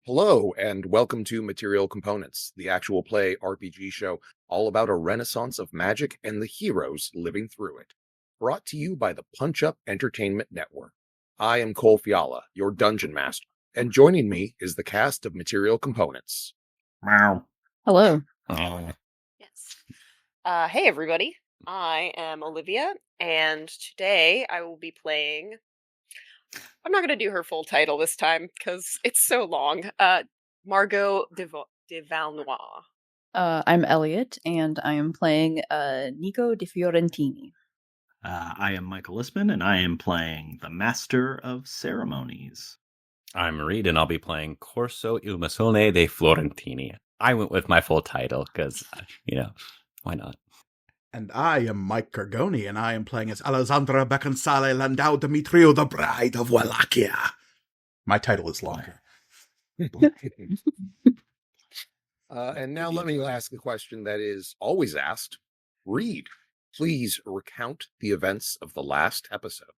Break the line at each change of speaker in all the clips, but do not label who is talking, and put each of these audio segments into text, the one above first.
Hello, and welcome to Material Components, the actual play RPG show all about a renaissance of magic and the heroes living through it. Brought to you by the Punch Up Entertainment Network. I am Cole Fiala, your dungeon master, and joining me is the cast of Material Components.
Meow.
Hello.
Oh.
Yes. Hey, everybody. I am Olivia, and today I will be playing. I'm not going to do her full title this time because it's so long. Margot de Valnois.
I'm Elliot, and I am playing Nico de Fiorentini.
I am Michael Lisman, and I am playing the Master of Ceremonies.
I'm Reed, and I'll be playing Corso il Masone dei Florentini. I went with my full title because, why not?
And I am Mike Cargoni, and I am playing as Alexandra Beccansale Landau Demetrio, the Bride of Wallachia. My title is longer.
And now let me ask a question that is always asked. Reed, please recount the events of the last episode.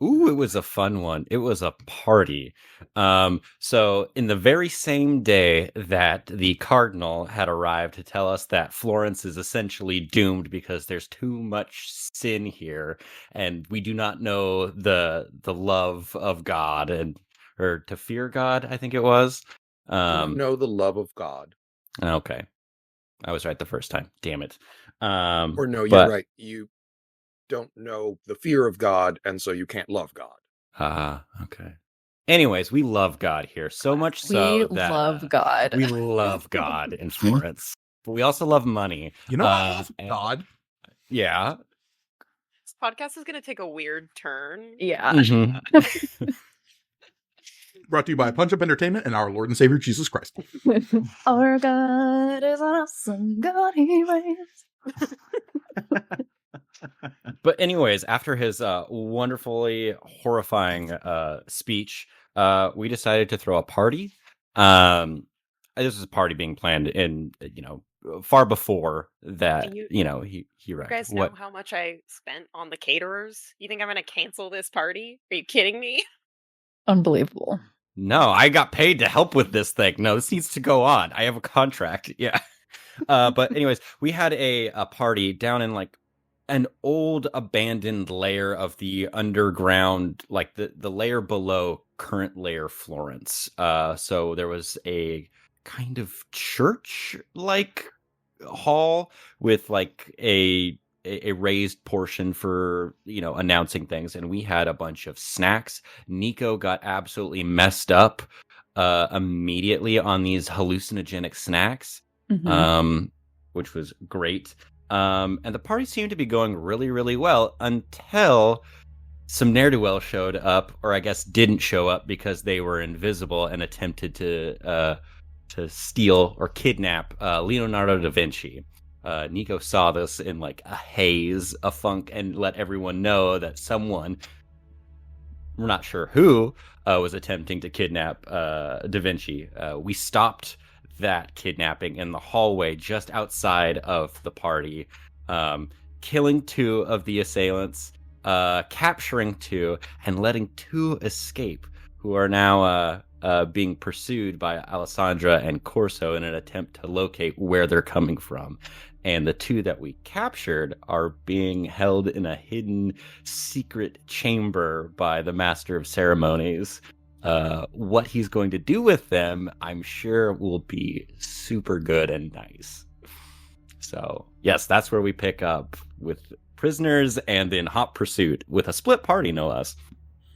Ooh, it was a fun one. It was a party. So in the very same day that the Cardinal had arrived to tell us that Florence is essentially doomed because there's too much sin here, and we do not know the love of God or to fear God, I think it was.
Know the love of God.
Okay. I was right the first time. Damn it.
Or no, you're right. You don't know the fear of God, and so you can't love God.
Okay. Anyways, we love God here so much so
we
that
love God.
We love God in Florence, but we also love money.
You know, God.
Yeah.
This podcast is going to take a weird turn.
Yeah.
Mm-hmm.
Brought to you by Punch Up Entertainment and our Lord and Savior Jesus Christ.
Our God is an awesome God. He reigns.
But anyways, after his wonderfully horrifying speech, we decided to throw a party. This was a party being planned in, far before that. He
You guys know how much I spent on the caterers? You think I'm going to cancel this party? Are you kidding me?
Unbelievable.
No, I got paid to help with this thing. No, this needs to go on. I have a contract. Yeah. But anyways, we had a party down in like an old abandoned layer of the underground, like the layer below current layer Florence. So there was a kind of church like hall with like a raised portion for announcing things, and we had a bunch of snacks. Nico got absolutely messed up immediately on these hallucinogenic snacks.
Mm-hmm.
Which was great. And the party seemed to be going really, really well until some ne'er-do-well showed up, or I guess didn't show up because they were invisible and attempted to steal or kidnap Leonardo da Vinci. Nico saw this in like a haze, a funk, and let everyone know that someone, we're not sure who, was attempting to kidnap Da Vinci. We stopped that kidnapping in the hallway just outside of the party, killing 2 of the assailants, capturing 2, and letting 2 escape, who are now being pursued by Alessandra and Corso in an attempt to locate where they're coming from. And the 2 that we captured are being held in a hidden secret chamber by the Master of Ceremonies. What he's going to do with them, I'm sure, will be super good and nice. So, yes, that's where we pick up with prisoners and in hot pursuit with a split party, no less.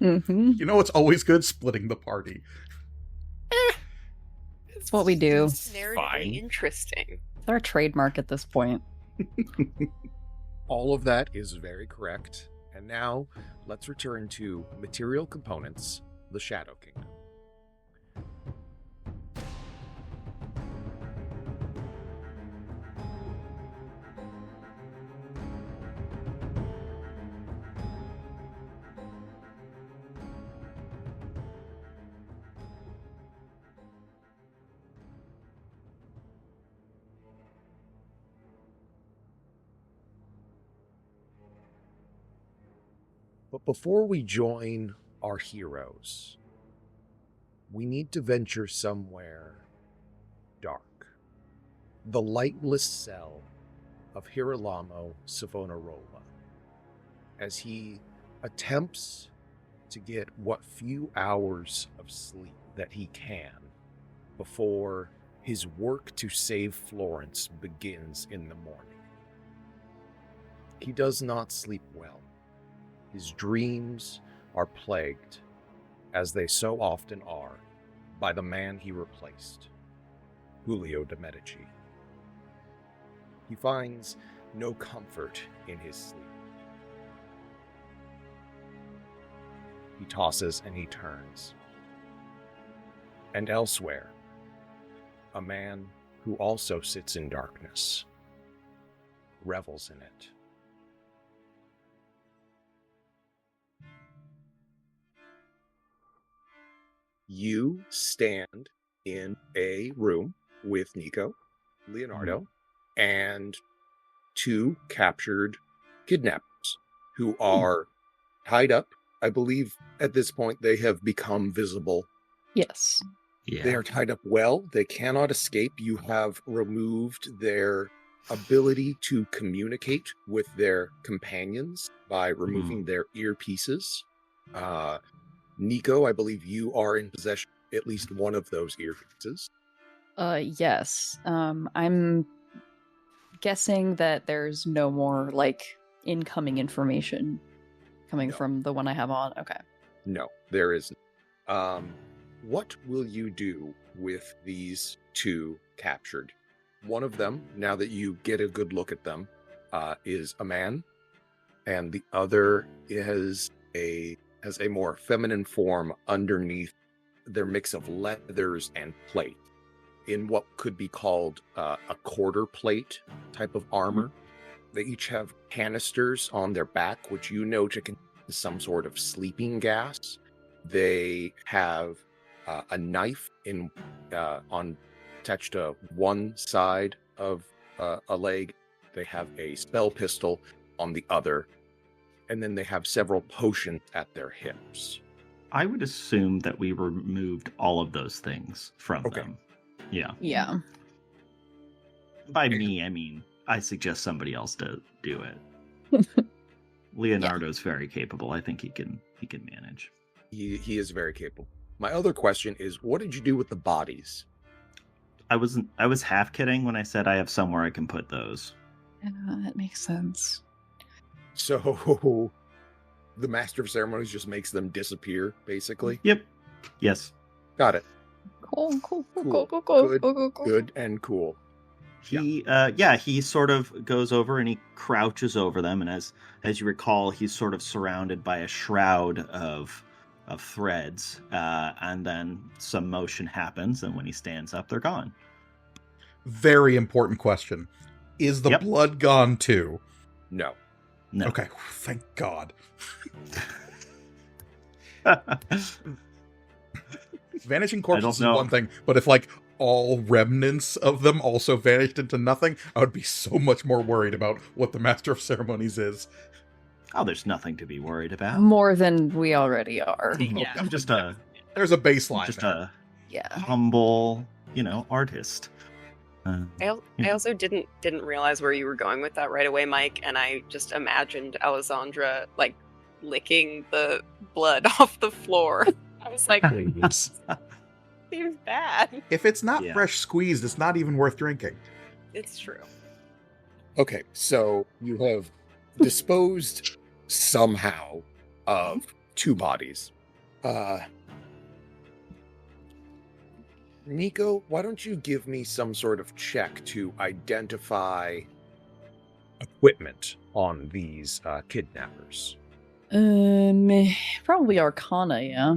Mm-hmm.
You know, it's always good splitting the party.
It's what we do.
Narratively interesting.
It's our trademark at this point.
All of that is very correct. And now, let's return to Material Components, the Shadow Kingdom. But before we join our heroes, We need to venture somewhere dark. The lightless cell of Girolamo Savonarola, as he attempts to get what few hours of sleep that he can before his work to save Florence begins in the morning. He does not sleep well. His dreams are plagued, as they so often are, by the man he replaced, Julio de Medici. He finds no comfort in his sleep. He tosses and he turns. And elsewhere, a man who also sits in darkness revels in it. You stand in a room with Nico, Leonardo, and two captured kidnappers who are tied up. I believe at this point they have become visible.
Yes.
Yeah.
They are tied up well. They cannot escape. You have removed their ability to communicate with their companions by removing their earpieces. Nico, I believe you are in possession of at least one of those earpieces.
Yes. I'm guessing that there's no more, incoming information coming from the one I have on. Okay.
No, there isn't. What will you do with these two captured? One of them, now that you get a good look at them, is a man, and the other has a more feminine form underneath their mix of leathers and plate, in what could be called a quarter plate type of armor. They each have canisters on their back, which you know to contain some sort of sleeping gas. They have a knife attached to one side of a leg. They have a spell pistol on the other, and then they have several potions at their hips.
I would assume that we removed all of those things from them. Yeah.
Yeah.
By me, I mean, I suggest somebody else to do it. Leonardo's very capable. I think he can manage.
He is very capable. My other question is, what did you do with the bodies?
I was half kidding when I said I have somewhere I can put those.
Yeah, that makes sense.
So the Master of Ceremonies just makes them disappear, basically?
Yep. Yes.
Got it.
Cool.
Good and cool.
He sort of goes over and he crouches over them, and as you recall, he's sort of surrounded by a shroud of threads, and then some motion happens, and when he stands up, they're gone.
Very important question. Is the blood gone too?
No.
Okay, thank God. Vanishing corpses is one thing, but if all remnants of them also vanished into nothing, I would be so much more worried about what the Master of Ceremonies is.
Oh, there's nothing to be worried about.
More than we already are.
Yeah. I'm just
there's a baseline.
Just a humble, artist.
I also didn't realize where you were going with that right away, Mike, and I just imagined Alexandra licking the blood off the floor. I was like, seems bad.
If it's not fresh squeezed, it's not even worth drinking.
It's true.
Okay, so you have disposed somehow of two bodies. Nico, why don't you give me some sort of check to identify equipment on these kidnappers?
Probably Arcana, yeah.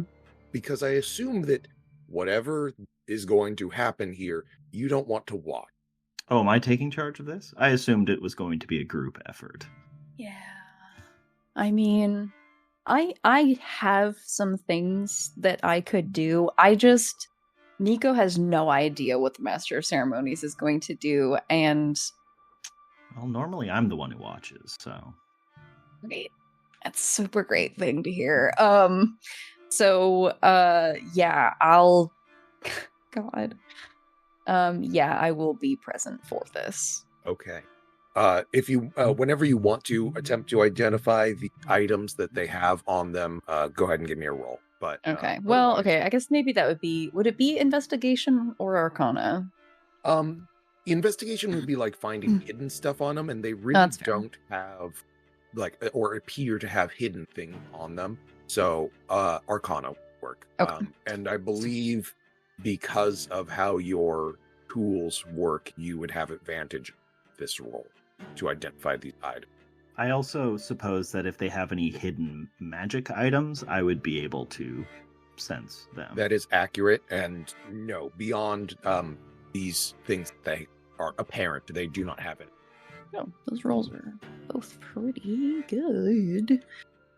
Because I assume that whatever is going to happen here, you don't want to watch.
Oh, am I taking charge of this? I assumed it was going to be a group effort.
Yeah. I mean, I have some things that I could do. Nico has no idea what the Master of Ceremonies is going to do, and...
Well, normally I'm the one who watches, so...
Great. That's a super great thing to hear. So, yeah, I'll. God. Yeah, I will be present for this.
Okay. If you, whenever you want to attempt to identify the items that they have on them, go ahead and give me a roll. But
Okay. Well,
otherwise-
okay. I guess maybe that would be. Would it be investigation or arcana?
Investigation would be like finding hidden stuff on them, and they really
That's fair.
don't have like or appear to have hidden thing on them. So Arcana would work.
Okay.
And I believe because of how your tools work, you would have advantage this roll to identify these items.
I also suppose that if they have any hidden magic items, I would be able to sense them.
That is accurate, and no, beyond these things they are apparent, they do not have it.
No, those rolls are both pretty good.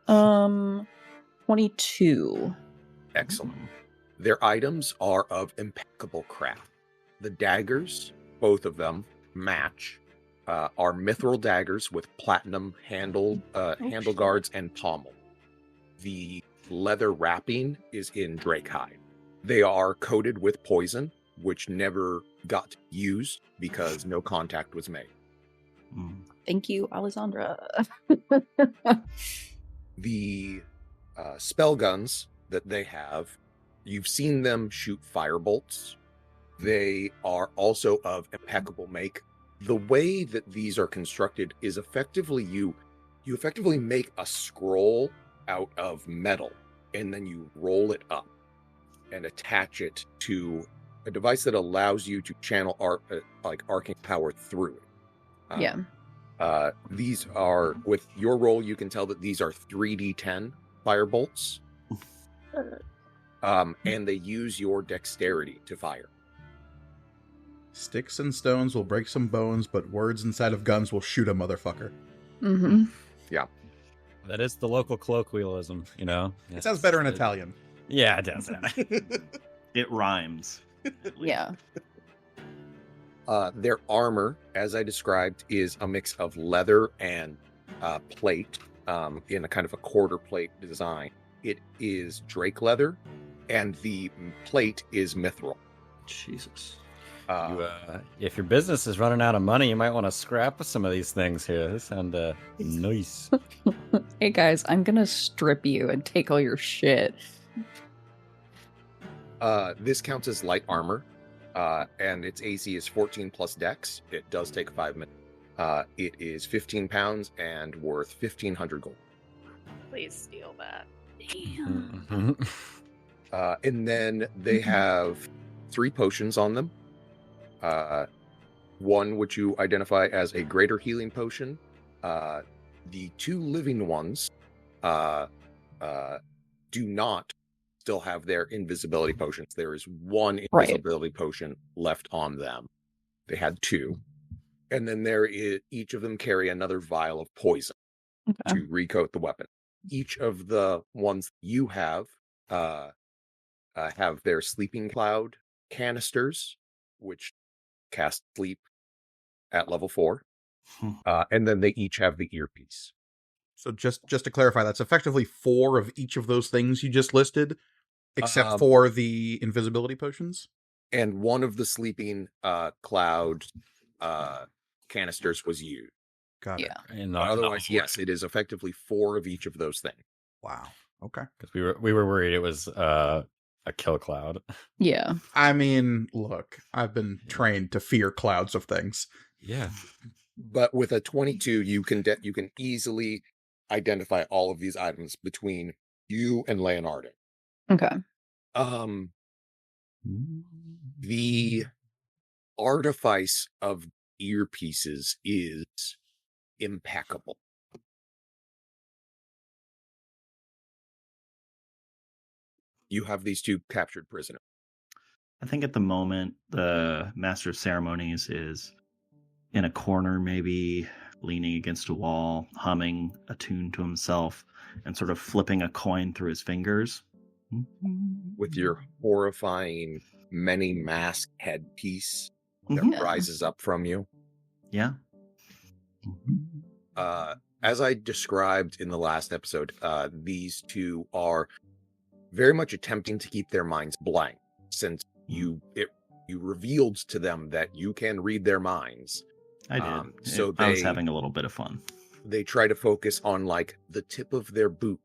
22.
Excellent. Their items are of impeccable craft. The daggers, both of them, match. Are mithril daggers with platinum handle guards and pommel. The leather wrapping is in drake hide. They are coated with poison, which never got used because no contact was made.
Thank you, Alexandra.
The spell guns that they have, you've seen them shoot firebolts. They are also of impeccable make. The way that these are constructed is effectively you effectively make a scroll out of metal, and then you roll it up and attach it to a device that allows you to channel arcane power through it.
Yeah.
These are, with your roll, you can tell that these are 3d10 firebolts. And they use your dexterity to fire.
Sticks and stones will break some bones, but words inside of guns will shoot a motherfucker.
Mm-hmm.
Yeah.
That is the local colloquialism, you know?
It sounds better in Italian.
Yeah, it does.
It rhymes.
Yeah.
Their armor, as I described, is a mix of leather and plate in a kind of a quarter plate design. It is drake leather, and the plate is mithril.
Jesus.
If your business is running out of money, you might want to scrap some of these things here. They sound nice.
Hey guys, I'm gonna strip you and take all your shit.
This counts as light armor, and its AC is 14 plus dex. It does take 5 minutes. It is 15 pounds and worth 1,500 gold.
Please steal that.
Damn.
And then they have 3 potions on them. One which you identify as a greater healing potion. The 2 living ones do not still have their invisibility potions. There is 1 invisibility potion left on them. They had 2. And then each of them carry another vial of poison to recoat the weapon. Each of the ones you have their sleeping cloud canisters, which cast sleep at level 4. And then they each have the earpiece.
So just to clarify, that's effectively 4 of each of those things you just listed, except for the invisibility potions?
And one of the sleeping cloud canisters was used.
Got it.
Yeah.
And
Otherwise, yes, it is effectively 4 of each of those things.
Wow. Okay.
Because we were worried it was a kill cloud.
Yeah.
I mean, look, I've been trained to fear clouds of things.
Yeah.
But with a 22, you can easily identify all of these items between you and Leonardo.
Okay.
The artifice of earpieces is impeccable. You have these 2 captured prisoners.
I think at the moment, the Master of Ceremonies is in a corner, maybe leaning against a wall, humming a tune to himself, and sort of flipping a coin through his fingers.
With your horrifying many mask headpiece that rises up from you.
Yeah.
As I described in the last episode, these 2 are very much attempting to keep their minds blank, since you revealed to them that you can read their minds.
I did.
So
I was having a little bit of fun.
They try to focus on like the tip of their boot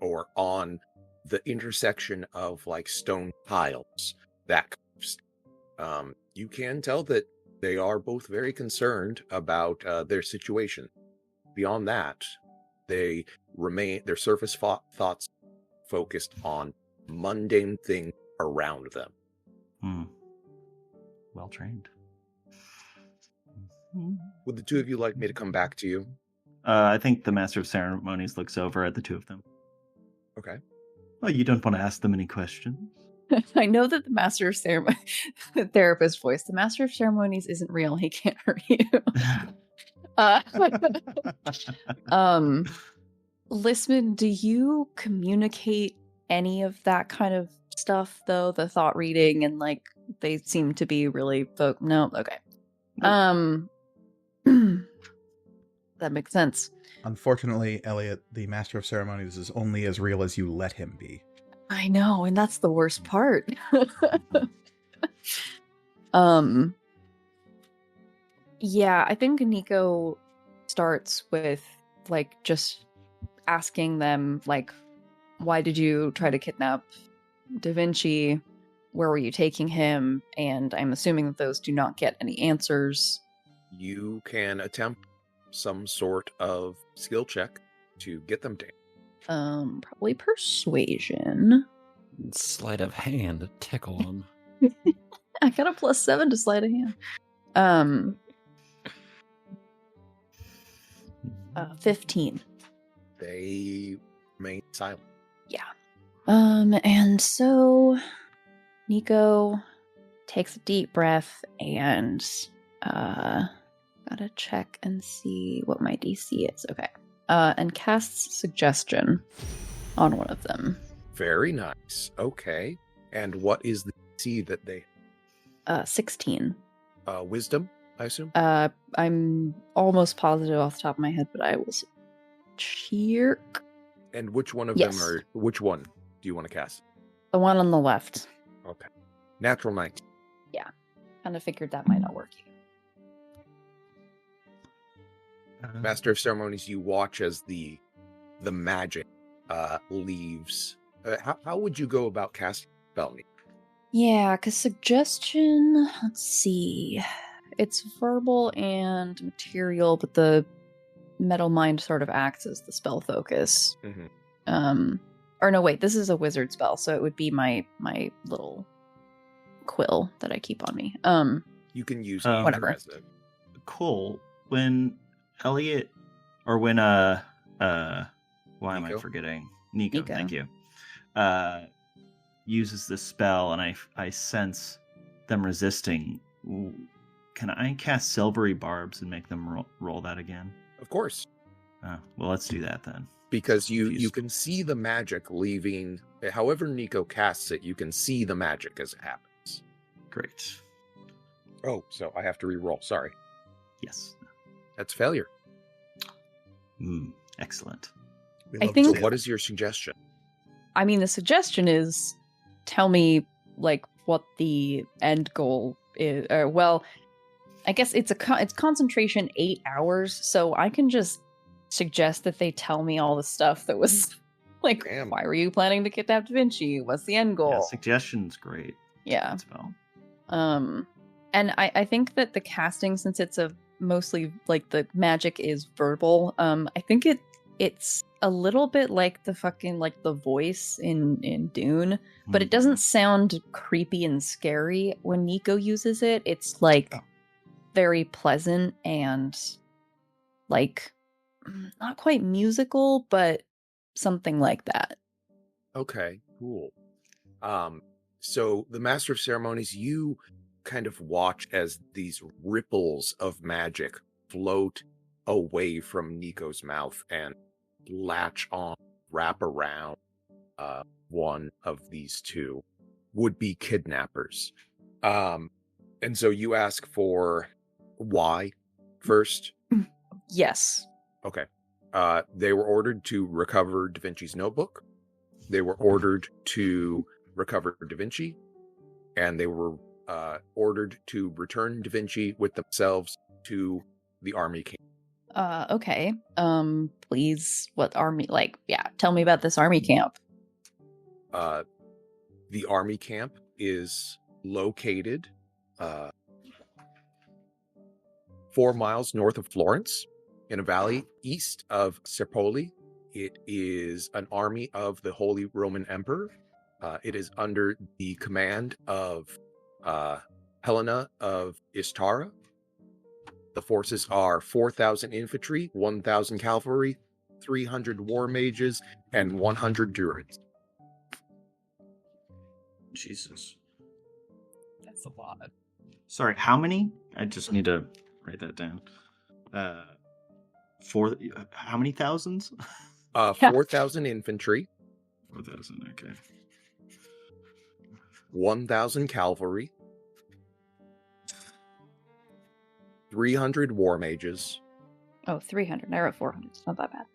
or on the intersection of like stone tiles. That kind of stuff. You can tell that they are both very concerned about their situation. Beyond that, their surface thoughts focused on mundane things around them.
Well trained.
Would the two of you like me to come back to you?
I think the Master of Ceremonies looks over at the two of them.
Okay.
Well, you don't want to ask them any questions?
I know that the Master of Ceremonies, the therapist voice, the Master of Ceremonies isn't real. He can't hurt you. Lisman, do you communicate any of that kind of stuff, though? The thought reading and like they seem to be really no, okay. That makes sense.
Unfortunately, Elliot, the Master of Ceremonies is only as real as you let him be.
I know, and that's the worst part. Yeah, I think Nico starts with like just asking them like, why did you try to kidnap Da Vinci? Where were you taking him? And I'm assuming that those do not get any answers.
You can attempt some sort of skill check to get them to.
Probably persuasion.
Sleight of hand to tickle them.
I got a +7 to sleight of hand. 15.
They remain silent.
Yeah. And so Nico takes a deep breath and gotta check and see what my DC is. Okay. And casts suggestion on one of them.
Very nice. Okay. And what is the DC that they
16.
Wisdom, I assume?
I'm almost positive off the top of my head, but I will cheer.
And which one of them which one do you want to cast?
The one on the left.
Okay. Natural 19.
Yeah. Kind of figured that might not work either.
Master of Ceremonies, you watch as the magic leaves. How would you go about casting spell?
Yeah, because suggestion, let's see. It's verbal and material, but the metal mind sort of acts as the spell focus.
Mm-hmm.
Or no, wait, this is a wizard spell, so it would be my little quill that I keep on me.
You can use
whatever.
as a...
Cool. When Elliot, or when why am I forgetting? Nico, thank you. Uses this spell, and I sense them resisting. Can I cast silvery barbs and make them roll that again?
Of course.
Well, let's do that then.
Because you can see the magic leaving. However Nico casts it, you can see the magic as it happens.
Great.
Oh, so I have to re-roll. Sorry.
Yes.
That's failure.
Excellent.
I think.
So what is your suggestion?
I mean, the suggestion is, tell me like what the end goal is. Well, I guess it's concentration 8 hours, so I can just suggest that they tell me all the stuff that was like,
Damn.
Why were you planning to kidnap Da Vinci? What's the end goal?
Yeah, suggestion's great.
Yeah.
Spell.
And I think that the casting, since it's a mostly like the magic is verbal, I think it's a little bit like the fucking like the voice in Dune, but it doesn't sound creepy and scary when Nico uses it. It's like very pleasant and like not quite musical, but something like that.
Okay, cool. So the Master of Ceremonies, you kind of watch as these ripples of magic float away from Nico's mouth and latch on, wrap around one of these two would-be kidnappers. And so you ask for why first?
Yes.
Okay. They were ordered to recover Da Vinci's notebook. They were ordered to recover Da Vinci, and they were ordered to return Da Vinci with themselves to the army camp.
Okay. Please, what army? Tell me about this army camp.
The army camp is located 4 miles north of Florence in a valley east of Sepoli. It is an army of the Holy Roman Emperor. It is under the command of Helena of Istara. The forces are 4,000 infantry, 1,000 cavalry, 300 war mages, and 100 druids.
Jesus.
That's a lot.
Sorry, how many? I just need to write that down. How many thousands?
4,000 infantry.
4,000, okay.
1,000 cavalry. 300 war mages.
Oh, 300. I wrote 400. It's not that bad.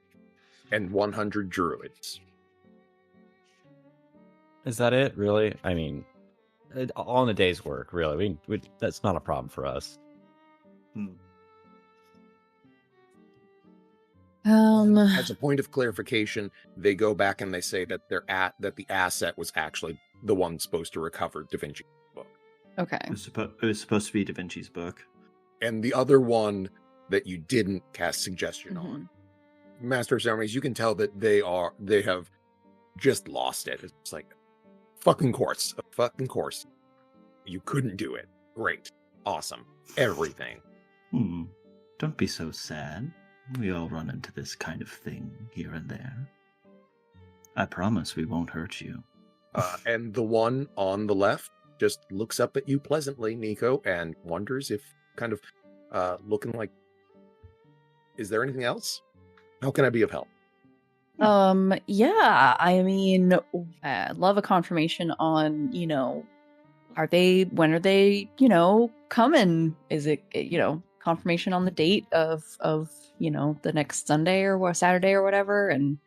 And 100 druids.
Is that it? Really? I mean, all in a day's work. Really, that's not a problem for us.
As a point of clarification, they go back and they say that that the asset was actually the one supposed to recover Da Vinci's book.
Okay.
It was supposed to be Da Vinci's book.
And the other one that you didn't cast suggestion on, Master of Ceremonies, you can tell that they have just lost it. It's like, fucking course. You couldn't do it. Great. Awesome. Everything.
Don't be so sad. We all run into this kind of thing here and there. I promise we won't hurt you.
And the one on the left just looks up at you pleasantly, Nico, and wonders if kind of looking like, is there anything else? How can I be of help?
Yeah, I mean, I'd love a confirmation on, when are they, coming? Is it, confirmation on the date of, the next Sunday or Saturday or whatever? And,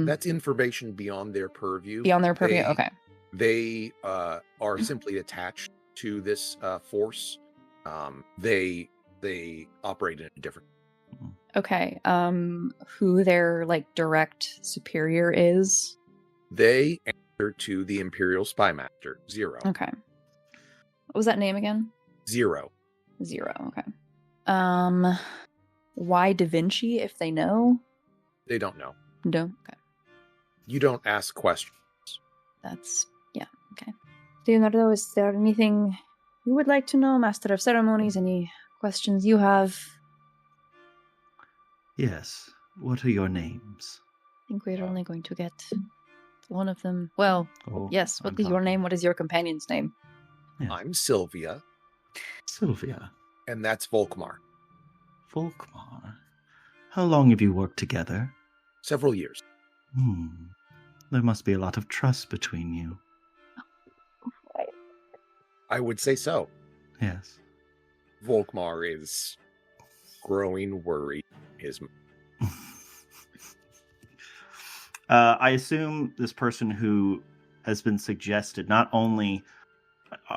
that's information beyond their purview.
Okay.
They are simply attached to this force. They operate in a different.
Okay. Who their direct superior is?
They answer to the Imperial Spy Master, Zero.
Okay. What was that name again?
Zero.
Okay. Why Da Vinci, if they know?
They don't know.
No? Okay.
You don't ask questions.
Okay. Leonardo, is there anything you would like to know, Master of Ceremonies? Any questions you have?
Yes. What are your names?
I think we're only going to get one of them. Well, yes. What is your name? What is your companion's name?
Yes.
I'm Sylvia.
Sylvia.
And that's Volkmar.
Volkmar. How long have you worked together?
Several years.
There must be a lot of trust between you.
I would say so.
Yes.
Volkmar is growing worried.
I assume this person who has been suggested, not only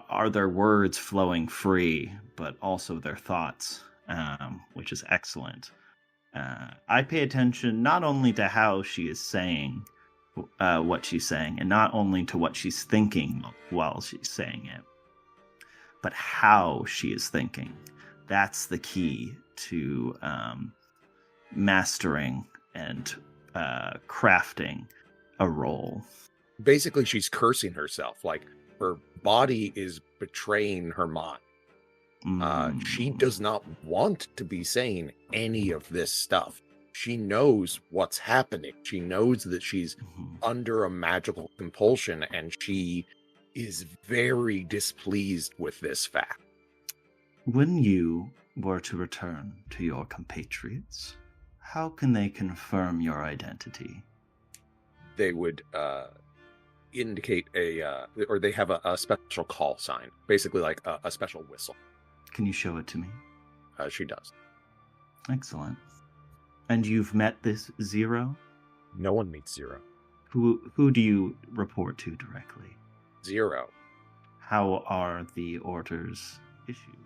are their words flowing free, but also their thoughts, which is excellent. I pay attention not only to how she is saying what she's saying, and not only to what she's thinking while she's saying it, but how she is thinking. That's the key to mastering and crafting a role.
Basically, she's cursing herself. Like, her body is betraying her mind. She does not want to be saying any of this stuff. She knows what's happening. She knows that she's under a magical compulsion, and she is very displeased with this fact.
When you were to return to your compatriots, how can they confirm your identity?
They would indicate or they have a special call sign, basically like a special whistle.
Can you show it to me?
She does.
Excellent. And you've met this Zero?
No one meets Zero.
Who do you report to directly?
0.
How are the orders issued?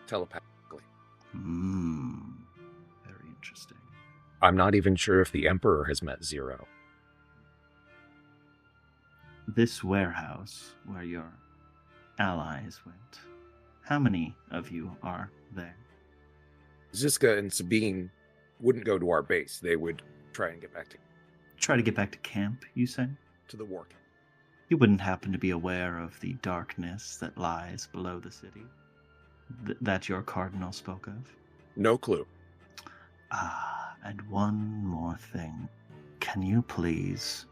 Telepathically.
Very interesting.
I'm not even sure if the Emperor has met 0.
This warehouse where your allies went, how many of you are there?
Ziska and Sabine wouldn't go to our base. They would try and get back
Try to get back to camp, you say?
to the war camp.
You wouldn't happen to be aware of the darkness that lies below the city? That your cardinal spoke of?
No clue.
And one more thing. Can you please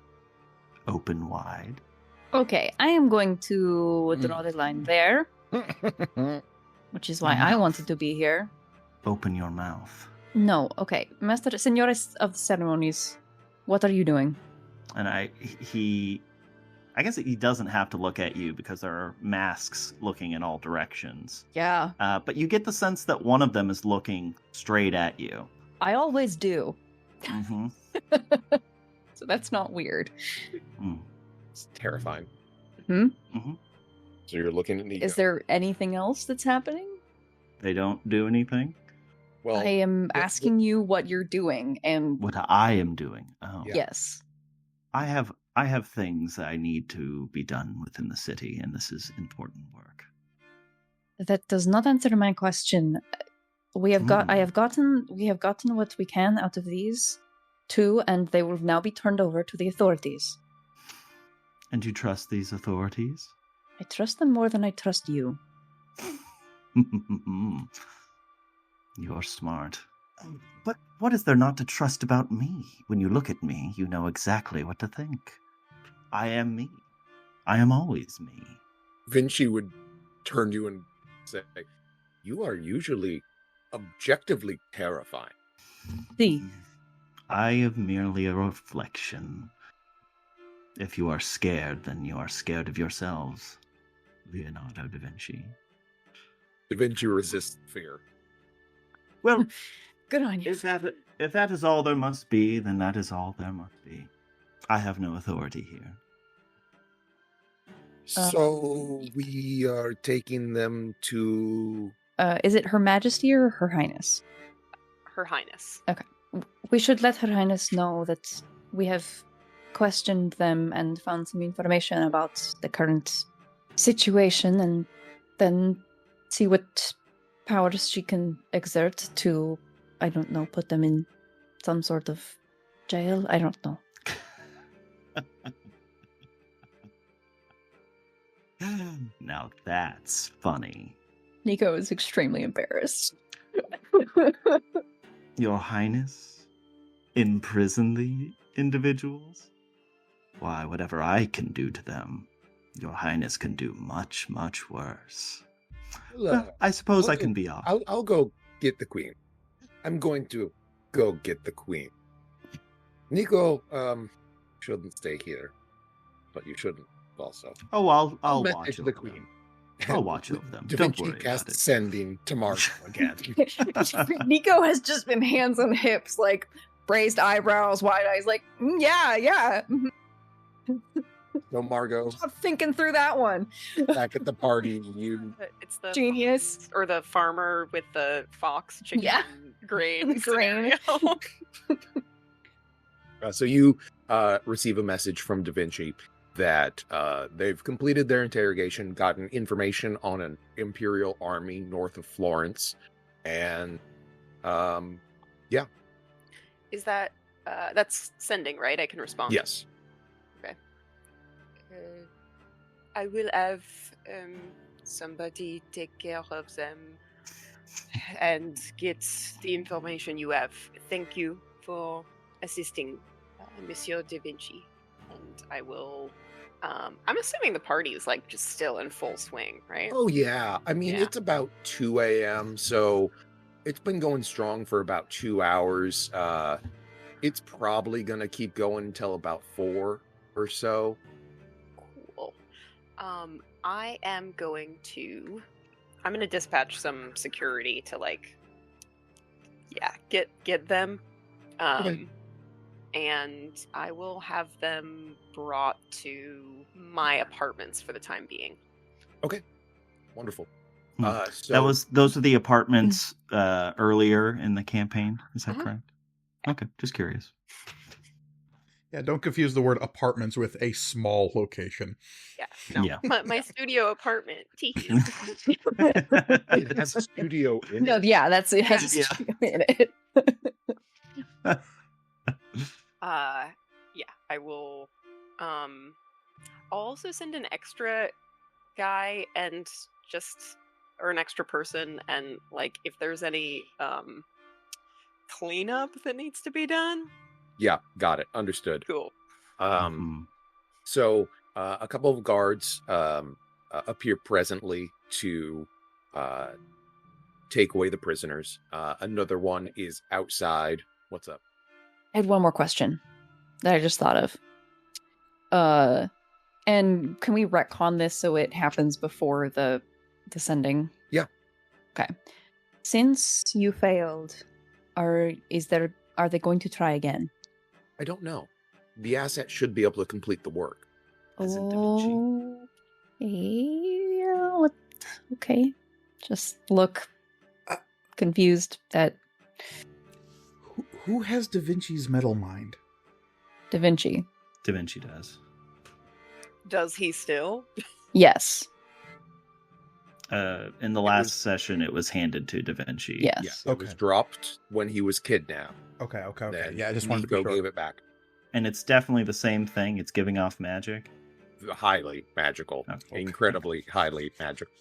open wide?
Okay, I am going to draw the line there, which is why I wanted to be here.
Open your mouth.
No, okay. Master, Senores of Ceremonies, what are you doing?
And I guess he doesn't have to look at you because there are masks looking in all directions.
Yeah.
But you get the sense that one of them is looking straight at you.
I always do.
Mm-hmm.
So that's not weird.
It's terrifying.
Mm-hmm.
So you're looking at Nico.
Is there anything else that's happening?
They don't do anything?
Well,
I am asking you what you're doing, and
What I am doing. Oh.
Yeah.
yes.
I have things that I need to be done within the city, and this is important work.
That does not answer my question. We have gotten what we can out of these two, and they will now be turned over to the authorities.
And you trust these authorities?
I trust them more than I trust you.
You're smart. But what is there not to trust about me? When you look at me, you know exactly what to think. I am me. I am always me.
Vinci would turn to you and say, "You are usually objectively terrifying."
See,
I am merely a reflection. If you are scared, then you are scared of yourselves. Leonardo da Vinci.
Da Vinci resists fear.
Well,
good on you.
if that is all there must be, then that is all there must be. I have no authority here.
So we are taking them to...
Is it Her Majesty or Her Highness?
Her Highness.
We should let Her Highness know that we have questioned them and found some information about the current situation, and then see what powers she can exert to, I don't know, put them in some sort of jail. I don't know.
Now that's funny.
Nico is extremely embarrassed.
Your Highness? Imprison the individuals? Why, whatever I can do to them, Your Highness can do much, much worse. Well, I suppose I can be off.
I'll go get the queen. I'm going to go get the queen. Nico, shouldn't stay here, but you shouldn't also.
Oh, I'll
message
watch
the
over
queen.
them. I'll watch over them.
Da
Don't
Vinci
worry
cast
about it.
sending tomorrow again.
Nico has just been hands on hips, like raised eyebrows, wide eyes, like, yeah.
So Margot,
I'm thinking through that one.
back at the party, you
It's the
Genius.
or the farmer with the fox chicken
Yeah.
grain.
Grain.
scenario.
so you receive a message from Da Vinci that they've completed their interrogation, gotten information on an Imperial army north of Florence, and
Is that that's sending, right? I can respond.
yes,
I will have somebody take care of them and get the information you have. Thank you for assisting, Monsieur Da Vinci. And I will. I'm assuming the party is like just still in full swing, right?
oh yeah. I mean,
Yeah.
it's about 2 a.m., so it's been going strong for about 2 hours. It's probably gonna keep going until about 4 or so.
Cool. I'm going to dispatch some security to get them.
Okay.
and I will have them brought to my apartments for the time being.
Okay, wonderful.
Hmm.
So
those are the apartments earlier in the campaign. Is that
Mhm.
correct? Okay, just curious.
Yeah, don't confuse the word apartments with a small location.
Yeah, no,
Yeah.
my studio apartment.
it has a studio in
No,
it.
yeah, that's it. Has
Yeah.
a studio in it.
Yeah, I will. I'll also send an extra guy and or an extra person, and like if there's any cleanup that needs to be done.
Yeah, got it. Understood.
Cool.
So a couple of guards appear presently to take away the prisoners. Another one is outside. What's up?
I had one more question that I just thought of. And can we retcon this so it happens before the sending?
Yeah.
Okay. Since you failed, are they going to try again?
I don't know. The asset should be able to complete the work. As in Da Vinci.
Oh, yeah. Okay. Just look confused at
Who has Da Vinci's metal mind?
Da Vinci.
Da Vinci does.
Does he still?
Yes.
In the last session, it was handed to Da Vinci.
Yes.
Yeah, it was dropped when he was kidnapped.
Okay.
Then
Yeah, I just wanted to be
Nico
sure.
gave it back.
And it's definitely the same thing. It's giving off magic.
Highly magical.
Okay.
Incredibly highly magical.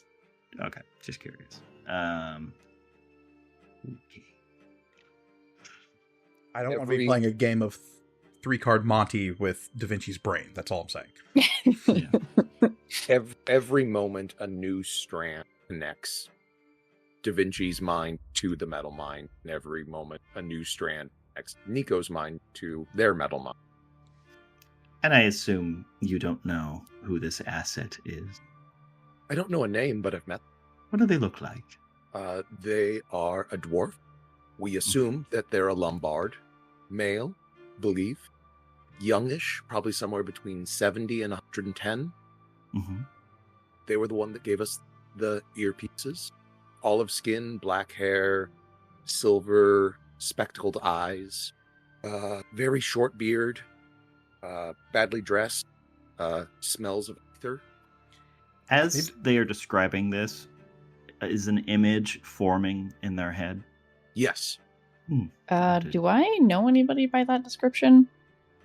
Okay, just curious.
I don't want to be playing a game of 3-card Monty with Da Vinci's brain. That's all I'm saying.
Yeah.
Every moment a new strand connects Da Vinci's mind to the metal mind, and every moment a new strand connects Nico's mind to their metal mind.
And I assume you don't know who this asset is.
I don't know a name, but I've met them.
What do they look like?
They are a dwarf. We assume that they're a Lombard, male, believe, youngish, probably somewhere between 70 and 110.
Mm-hmm.
They were the one that gave us the earpieces. Olive skin, black hair, silver spectacled eyes, very short beard, badly dressed, smells of ether.
As they are describing this, is an image forming in their head?
Yes.
Do I know anybody by that description?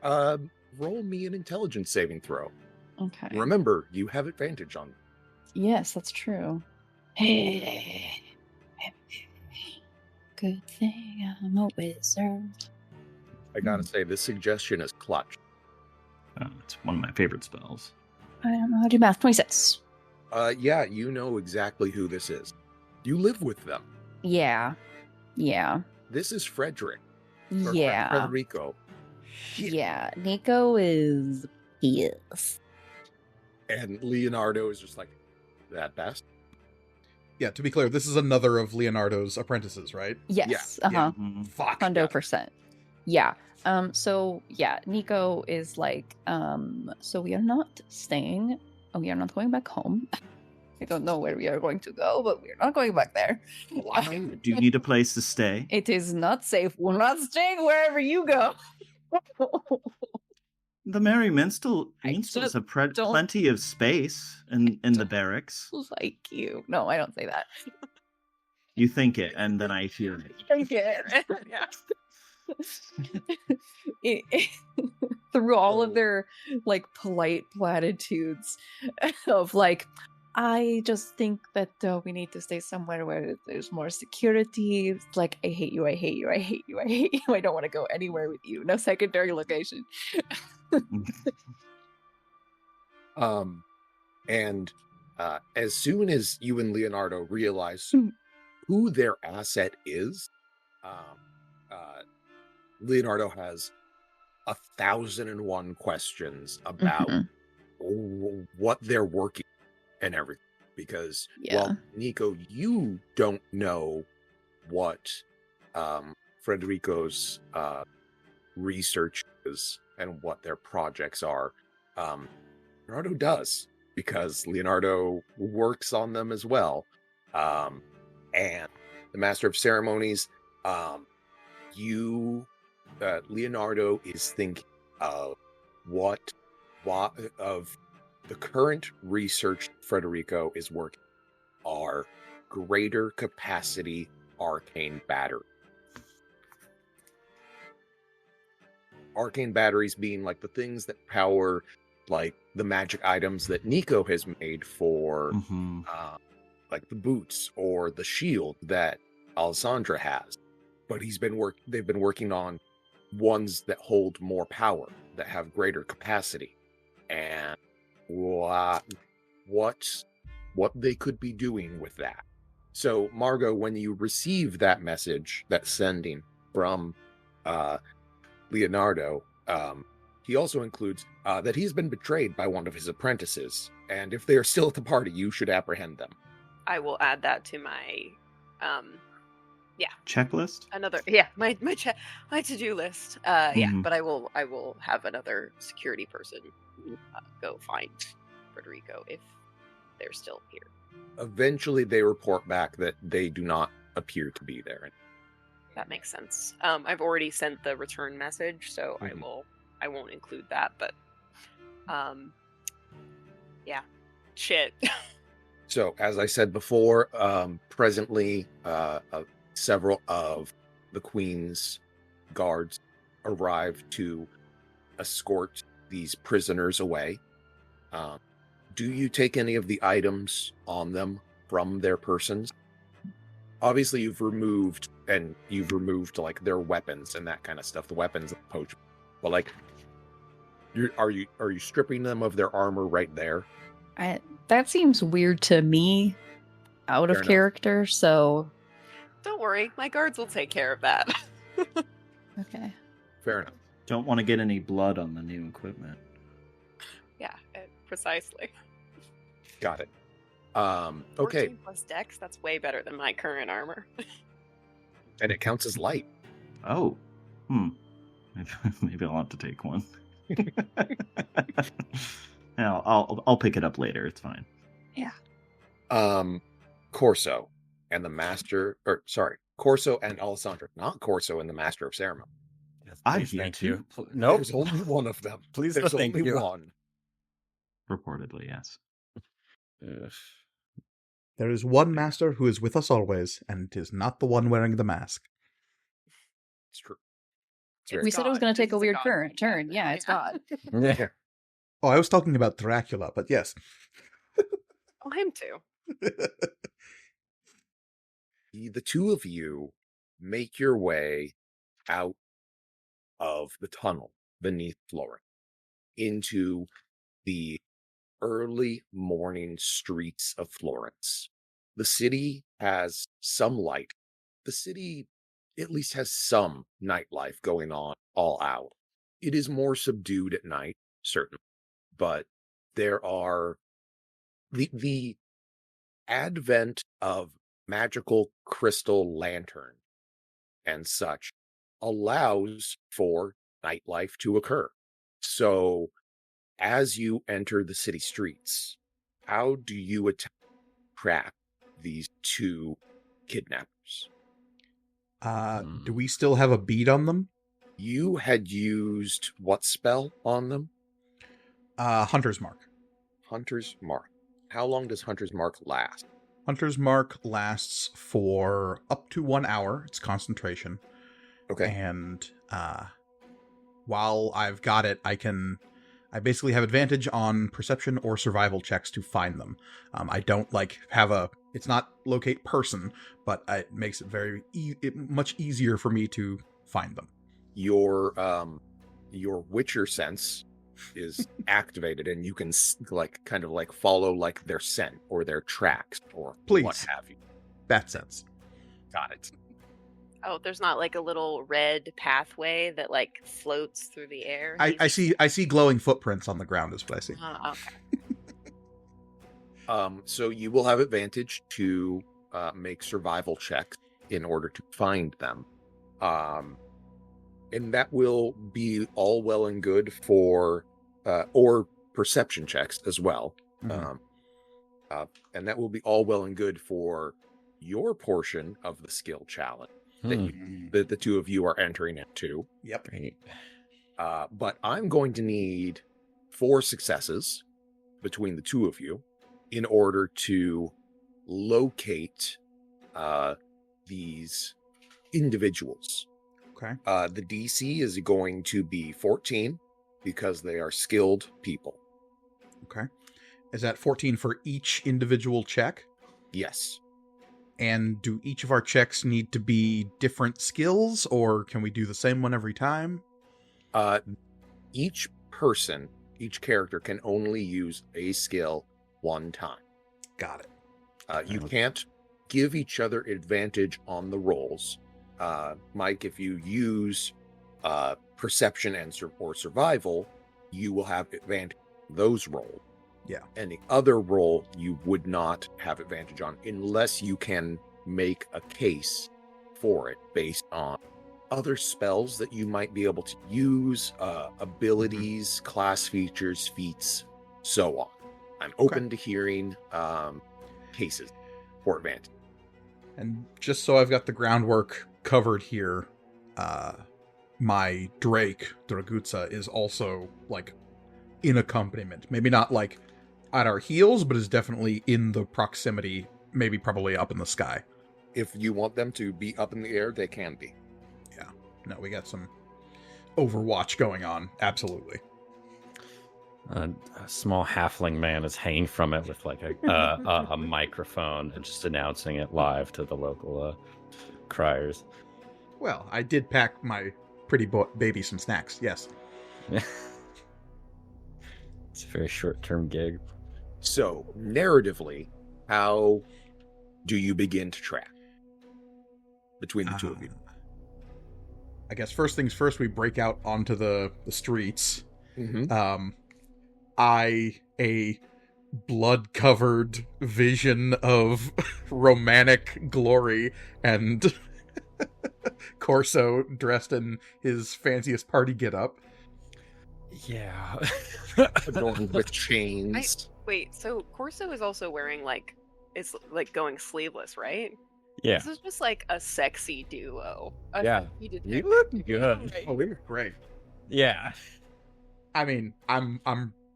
Roll me an intelligence saving throw.
Okay.
Remember, you have advantage on.
Yes, that's true. Good thing I'm a wizard.
I gotta say, this suggestion is clutch.
It's one of my favorite spells.
I don't know how to do math. 26.
Yeah, you know exactly who this is. You live with them.
Yeah.
This is Frederick. Or
Yeah.
Federico.
Yeah. Nico is pissed.
And Leonardo is just like, that best?
Yeah, to be clear, this is another of Leonardo's apprentices, right?
Yes.
Yeah, yeah.
Mhm.
Fuck.
100%. Yeah. So yeah, Nico is like, so we are not staying. We are not going back home. I don't know where we are going to go, but we are not going back there.
Do you need a place to stay?
It is not safe. We're not staying wherever you go.
The Merry Minstrels
just
have
don't-
plenty of space in the barracks.
Like you. No, I don't say that.
You think it, and then I hear it.
Thank you.
Yeah.
Through all of their like polite platitudes of like, I just think that we need to stay somewhere where there's more security. It's like, I hate you, I hate you, I hate you, I hate you. I don't want to go anywhere with you. No secondary location.
And as soon as you and Leonardo realize who their asset is, Leonardo has 1,001 questions about what they're working and everything. Because, well, Nico, you don't know what Federico's research is and what their projects are. Leonardo does, because Leonardo works on them as well. And the Master of Ceremonies, Leonardo is thinking of what of the current research Federico is working are greater capacity arcane battery. Arcane batteries being like the things that power like the magic items that Nico has made for like the boots or the shield that Alessandra has. But they've been working on ones that hold more power, that have greater capacity. And what they could be doing with that. So, Margot, when you receive that message, that sending from Leonardo, he also includes that he's been betrayed by one of his apprentices, and if they are still at the party, you should apprehend them.
I will add that to my
checklist.
My to-do list. But I will have another security person go find Federico if they're still here.
Eventually, they report back that they do not appear to be there.
That makes sense. I've already sent the return message, so I won't include that, but shit.
So, as I said before, presently, several of the Queen's guards arrive to escort these prisoners away. Do you take any of the items on them from their persons? Obviously, you've removed like their weapons and that kind of stuff. The weapons, poach, but like, are you stripping them of their armor right there?
That seems weird to me, out of character. So,
don't worry, my guards will take care of that.
Okay.
Fair enough.
Don't want to get any blood on the new equipment.
Yeah, precisely.
Got it. Okay.
14 plus dex, that's way better than my current armor.
And it counts as light.
Oh. Maybe I'll have to take one. I'll pick it up later. It's fine.
Yeah.
Corso and Corso and Alessandra, not Corso and the Master of Ceremonies.
Yes, thank you. Nope.
There's only one of them.
Please,
There's
thank
only
you.
one.
Reportedly, yes.
There is one master who is with us always, and it is not the one wearing the mask.
It's true.
We said it was going to take a weird turn. Yeah, it's God.
Yeah.
Oh, I was talking about Dracula, but yes.
Oh, him too.
The two of you make your way out of the tunnel beneath Florence into the early morning streets of Florence. The city has some light. The city at least has some nightlife going on all out. It is more subdued at night, certainly, but there are the advent of magical crystal lantern and such allows for nightlife to occur. So as you enter the city streets, how do you trap these two kidnappers?
Do we still have a bead on them?
You had used what spell on them?
Hunter's Mark.
Hunter's Mark. How long does Hunter's Mark last?
Hunter's Mark lasts for up to 1 hour. It's concentration.
Okay.
And while I've got it, I basically have advantage on perception or survival checks to find them. I don't it's not locate person, but it makes it much easier for me to find them.
Your Witcher sense is activated, and you can follow their scent or their tracks or what have you.
Bat sense.
Got it.
Oh, there's not like a little red pathway that floats through the air.
I see glowing footprints on the ground is what I see.
Okay.
So you will have advantage to make survival checks in order to find them. And that will be all well and good for, or perception checks as well.
Mhm.
And that will be all well and good for your portion of the skill challenge that the two of you are entering into.
Yep.
Great.
But I'm going to need 4 successes between the two of you in order to locate these individuals.
Okay.
The DC is going to be 14 because they are skilled people.
Okay. Is that 14 for each individual check?
Yes.
And do each of our checks need to be different skills, or can we do the same one every time?
Each character can only use a skill one time.
Got it.
You can't give each other advantage on the rolls. Mike, if you use perception or survival, you will have advantage on those rolls.
Yeah.
Any other roll you would not have advantage on unless you can make a case for it based on other spells that you might be able to use, abilities, class features, feats, so on. I'm open to hearing cases for advantage.
And just so I've got the groundwork covered here, my Drake, Dragutsa, is also, like, in accompaniment. Maybe not, like, at our heels, but is definitely in the proximity, maybe probably up in the sky.
If you want them to be up in the air, they can be.
Yeah. No, we got some Overwatch going on. Absolutely.
A small halfling man is hanging from it with like a microphone and just announcing it live to the local criers.
Well, I did pack my pretty baby some snacks, yes.
It's a very short-term gig.
So, narratively, how do you begin to track between the two of you?
I guess first things first, we break out onto the streets.
Mm-hmm.
A blood-covered vision of romantic glory and Corso dressed in his fanciest party getup.
Yeah.
Adorned with chains.
Wait, so Corso is also wearing it's like going sleeveless, right?
Yeah.
This is just like a sexy duo.
Yeah.
You
look good.
Right.
Oh, we're great.
Yeah.
I mean, I'm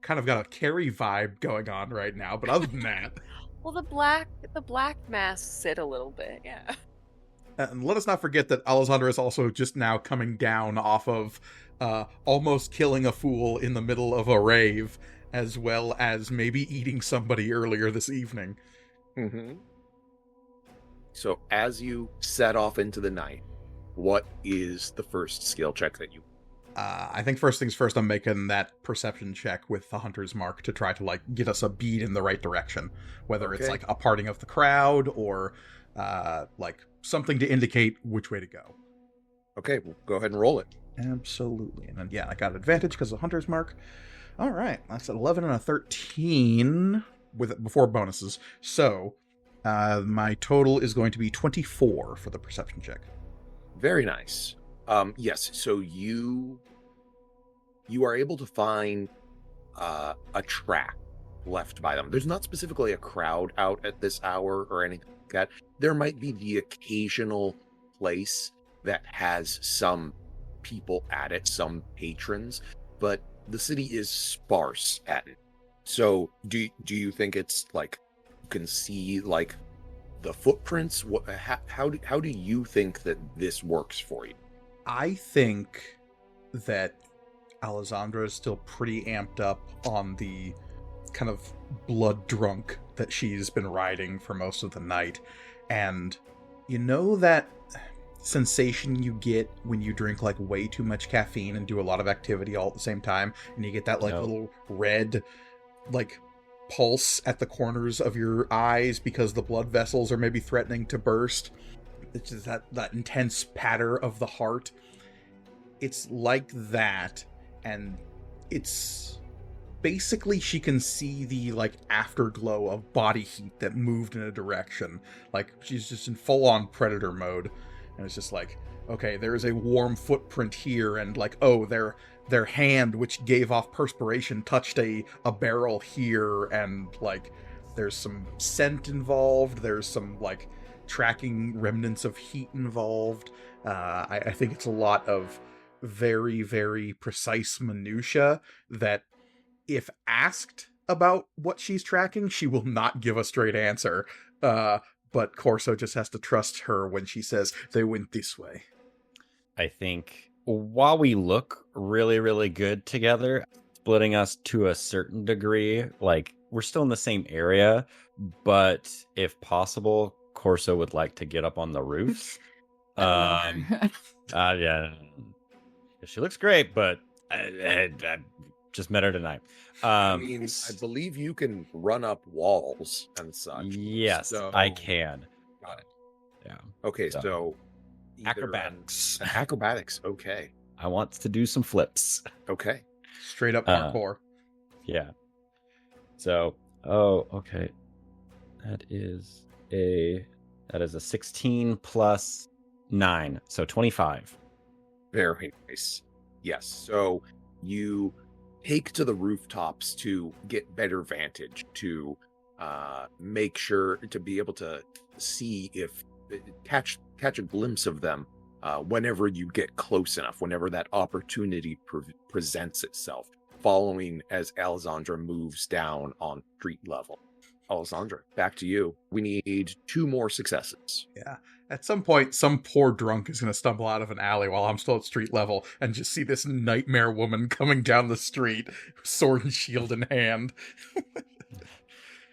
kind of got a Carrie vibe going on right now, but other than that,
Well, the black masks sit a little bit, yeah.
and let us not forget that Alexandra is also just now coming down off of almost killing a fool in the middle of a rave, as well as maybe eating somebody earlier this evening.
Mm-hmm. So as you set off into the night, what is the first skill check that you...
I think first things first, I'm making that perception check with the Hunter's Mark to try to, like, get us a bead in the right direction. Whether it's, like, a parting of the crowd or, like, something to indicate which way to go.
Okay, well, go ahead and roll it.
Absolutely. And then, yeah, I got advantage because of the Hunter's Mark. All right, that's an 11 and a 13 before bonuses. So, my total is going to be 24 for the perception check.
Very nice. Yes, so you are able to find a track left by them. There's not specifically a crowd out at this hour or anything like that. There might be the occasional place that has some people at it, some patrons, but the city is sparse at it. So do you think it's like you can see like the footprints? How do you think that this works for you?
I think that Alexandra is still pretty amped up on the kind of blood drunk that she's been riding for most of the night. And you know that sensation you get when you drink like way too much caffeine and do a lot of activity all at the same time, and you get that like little red like pulse at the corners of your eyes because the blood vessels are maybe threatening to burst. It's just that intense patter of the heart. It's like that, and it's basically she can see the like afterglow of body heat that moved in a direction. Like she's just in full-on predator mode, and it's just like okay, there is a warm footprint here, and like, oh, their hand, which gave off perspiration, touched a barrel here, and like there's some scent involved, there's some like tracking remnants of heat involved. I think it's a lot of very, very precise minutia that, if asked about what she's tracking, she will not give a straight answer. But Corso just has to trust her when she says they went this way.
I think while we look really, really good together, splitting us to a certain degree, like we're still in the same area, but if possible, Corso would like to get up on the roofs. Yeah, she looks great, but I just met her tonight.
I mean, I believe you can run up walls and such.
Yes,
so...
I can.
Got it.
Yeah.
Okay, so
acrobatics.
Acrobatics. Okay.
I want to do some flips.
Okay.
Straight up parkour.
Yeah. So, okay. That is a 16 plus 9, so 25.
Very nice. Yes. So you take to the rooftops to get better vantage, to make sure to be able to see if catch a glimpse of them whenever you get close enough, whenever that opportunity presents itself, following as Alexandra moves down on street level. Alexandra, back to you. We need 2 more successes.
Yeah. At some point, some poor drunk is going to stumble out of an alley while I'm still at street level and just see this nightmare woman coming down the street, sword and shield in hand.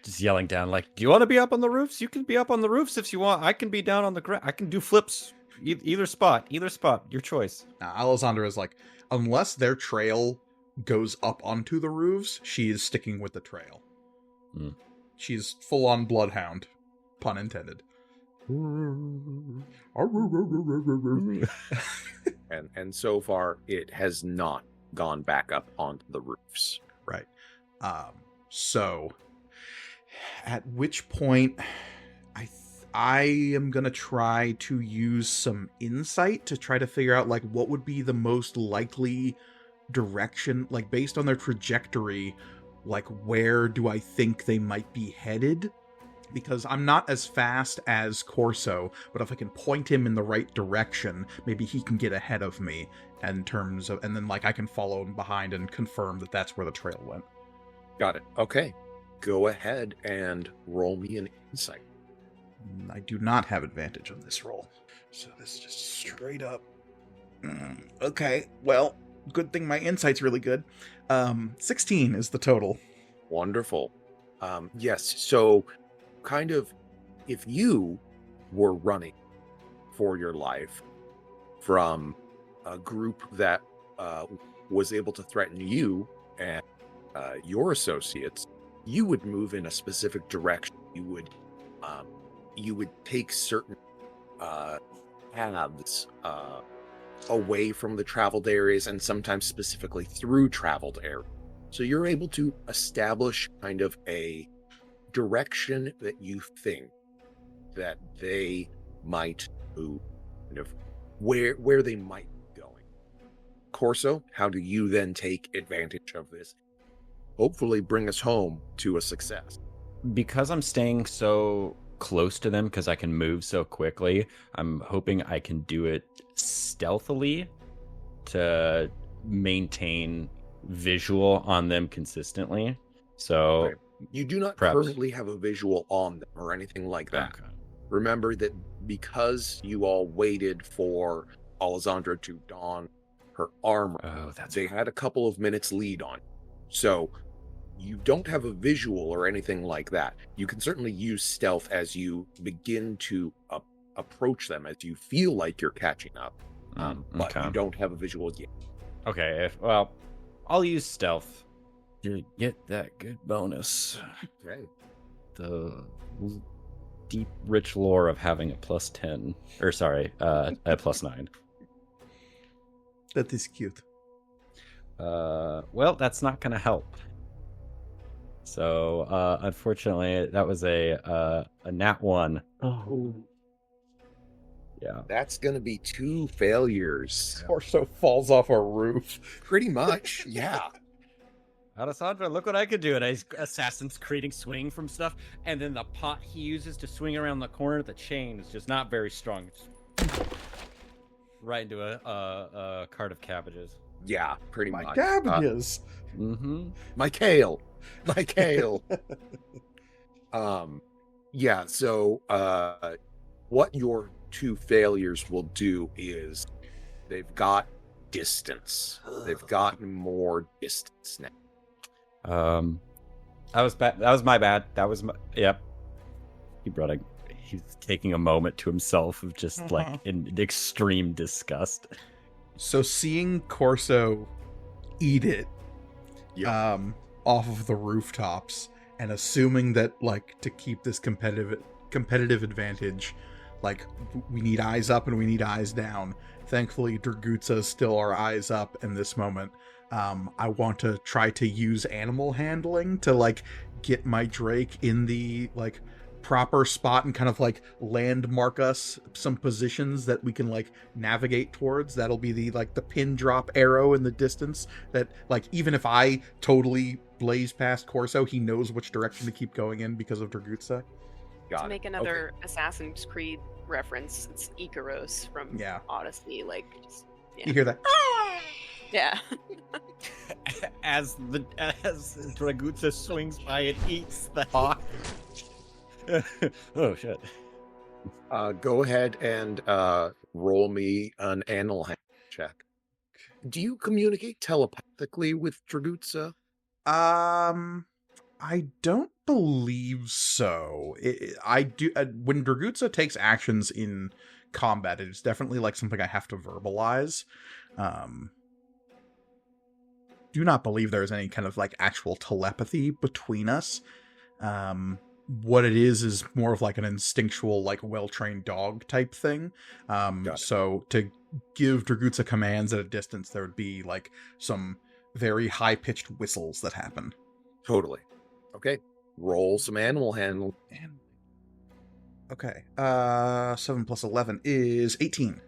Just yelling down like, do you want to be up on the roofs? You can be up on the roofs if you want. I can be down on the ground. I can do flips. Either spot, your choice.
Now, Alessandra is like, unless their trail goes up onto the roofs, she is sticking with the trail.
Mm.
She's full-on bloodhound, pun intended.
And so far, it has not gone back up onto the roofs.
Right. So, at which point, I am going to try to use some insight to try to figure out, like, what would be the most likely direction, like, based on their trajectory, like, where do I think they might be headed? Because I'm not as fast as Corso, but if I can point him in the right direction, maybe he can get ahead of me in terms of, and then, like, I can follow him behind and confirm that that's where the trail went.
Got it. Okay. Go ahead and roll me an insight.
I do not have advantage on this roll. So this is just straight up. Okay, well, good thing my insight's really good. 16 is the total.
Wonderful. Yes, so kind of, if you were running for your life from a group that was able to threaten you and your associates, you would move in a specific direction. You would take certain paths away from the traveled areas, and sometimes specifically through traveled areas. So you're able to establish kind of a direction that you think that they might move, kind of where they might be going. Corso, how do you then take advantage of this? Hopefully bring us home to a success.
Because I'm staying so close to them, because I can move so quickly, I'm hoping I can do it stealthily to maintain visual on them consistently. So
right. You do not
perhaps
currently have a visual on them or anything like that. Okay. Remember that because you all waited for Alessandra to don her armor, they had a couple of minutes lead on. So you don't have a visual or anything like that. You can certainly use stealth as you begin to approach them, as you feel like you're catching up. But you don't have a visual yet.
Okay, well, I'll use stealth to get that good bonus.
Okay.
The deep, rich lore of having a plus 10. Or, sorry, a plus 9.
That is cute.
Well, that's not going to help. So, unfortunately, that was a nat 1.
Oh.
Yeah.
That's going to be 2 failures.
Corso falls off a roof.
Pretty much, yeah.
Alessandra, look what I could do. And I Assassin's Creeding swing from stuff. And then the pot he uses to swing around the corner, the chain is just not very strong. Right into a cart of cabbages.
Yeah, pretty
My
much.
cabbages.
My kale. My kale. Yeah, so what your 2 failures will do is they've got distance. They've gotten more distance now.
That was bad. That was my bad. That was my. Yep. He's taking a moment to himself of just like in extreme disgust.
So seeing Corso eat it off of the rooftops and assuming that like to keep this competitive advantage, like we need eyes up and we need eyes down. Thankfully, Dragutsa's still our eyes up in this moment. I want to try to use animal handling to like get my Drake in the like proper spot and kind of like landmark us some positions that we can like navigate towards. That'll be the like the pin drop arrow in the distance that like even if I totally blaze past Corso, he knows which direction to keep going in because of Dragutsa.
To make another Assassin's Creed reference, it's Icaros from Odyssey. Like, just,
You hear that?
Yeah.
As Dragutsa swings by, it eats the hawk. Oh shit!
Go ahead and roll me an animal handling check. Do you communicate telepathically with Dragutsa?
I don't believe so. I do when Dragutsa takes actions in combat. It's definitely like something I have to verbalize. Do not believe there's any kind of like actual telepathy between us. What it is more of like an instinctual, like well-trained dog type thing. So to give Dragutsa commands at a distance, there would be like some very high-pitched whistles that happen.
Totally. Okay. Roll some animal handling.
Okay. 7 plus 11 is 18.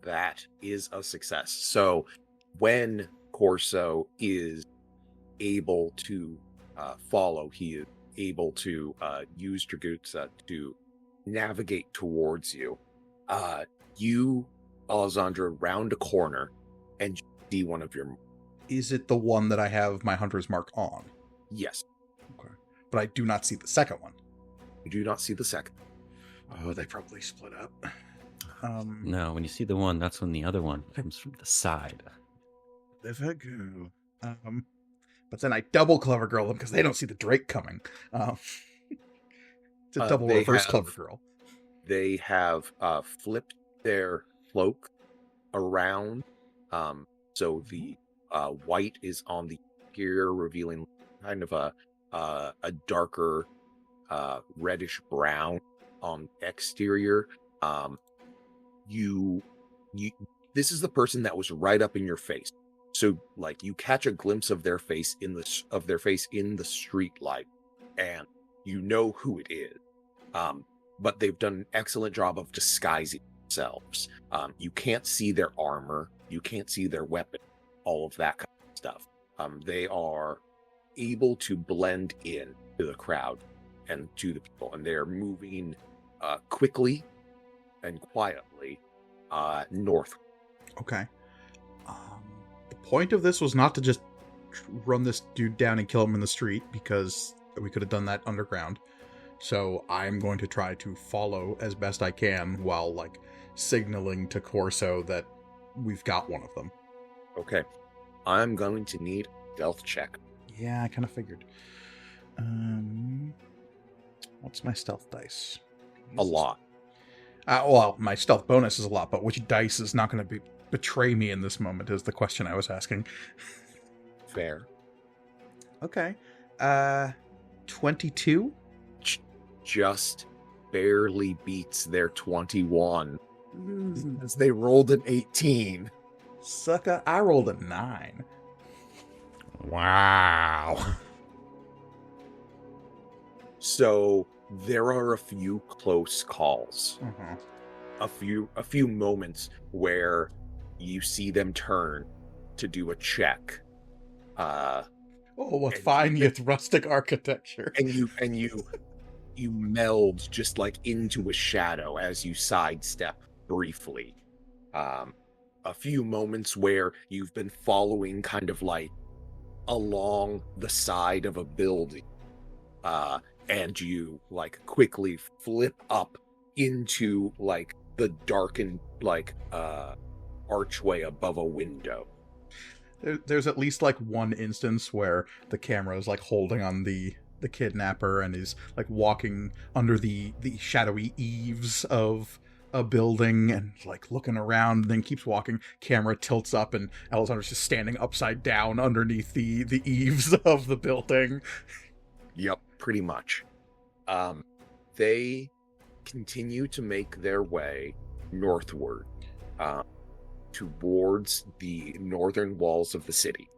That is a success. So when Corso is able to follow, he is able to use Dragutsa to navigate towards you. You, Alessandra, round a corner and see one of your...
Is it the one that I have my hunter's mark on?
Yes.
Okay. But I do not see the second one.
You do not see the second.
Oh, they probably split up.
No, when you see the one, that's when the other one comes from the side.
There I go. But then I double clever girl them because they don't see the Drake coming. It's a double reverse clever girl.
They have flipped their cloak around, so the white is on the exterior, revealing kind of a darker reddish brown on exterior. This is the person that was right up in your face. So, like, you catch a glimpse of their face in the street light, and you know who it is. But they've done an excellent job of disguising themselves. You can't see their armor, you can't see their weapon, all of that kind of stuff. They are able to blend in to the crowd and to the people, and they're moving quickly and quietly north.
Okay. The point of this was not to just run this dude down and kill him in the street, because we could have done that underground. So I'm going to try to follow as best I can while, like, signaling to Corso that we've got one of them.
Okay. I'm going to need a stealth check.
Yeah, I kind of figured. What's my stealth dice?
A lot.
Well, my stealth bonus is a lot, but which dice is not going to betray me in this moment is the question I was asking.
Fair.
Okay. 22?
Just barely beats their 21. As they rolled an 18.
Sucker, I rolled a 9.
Wow.
So there are a few close calls. a few moments where you see them turn to do a check.
Oh, what
And
fine
you-
yet rustic architecture.
and you meld just like into a shadow as you sidestep briefly. A few moments where you've been following kind of like along the side of a building, and you like quickly flip up into like the darkened like archway above a window.
There's at least like one instance where the camera is like holding on the kidnapper and is like walking under the shadowy eaves of a building and like looking around, then keeps walking. Camera tilts up and Alexandra's just standing upside down underneath the eaves of the building.
Yep, pretty much. They continue to make their way northward, towards the northern walls of the city.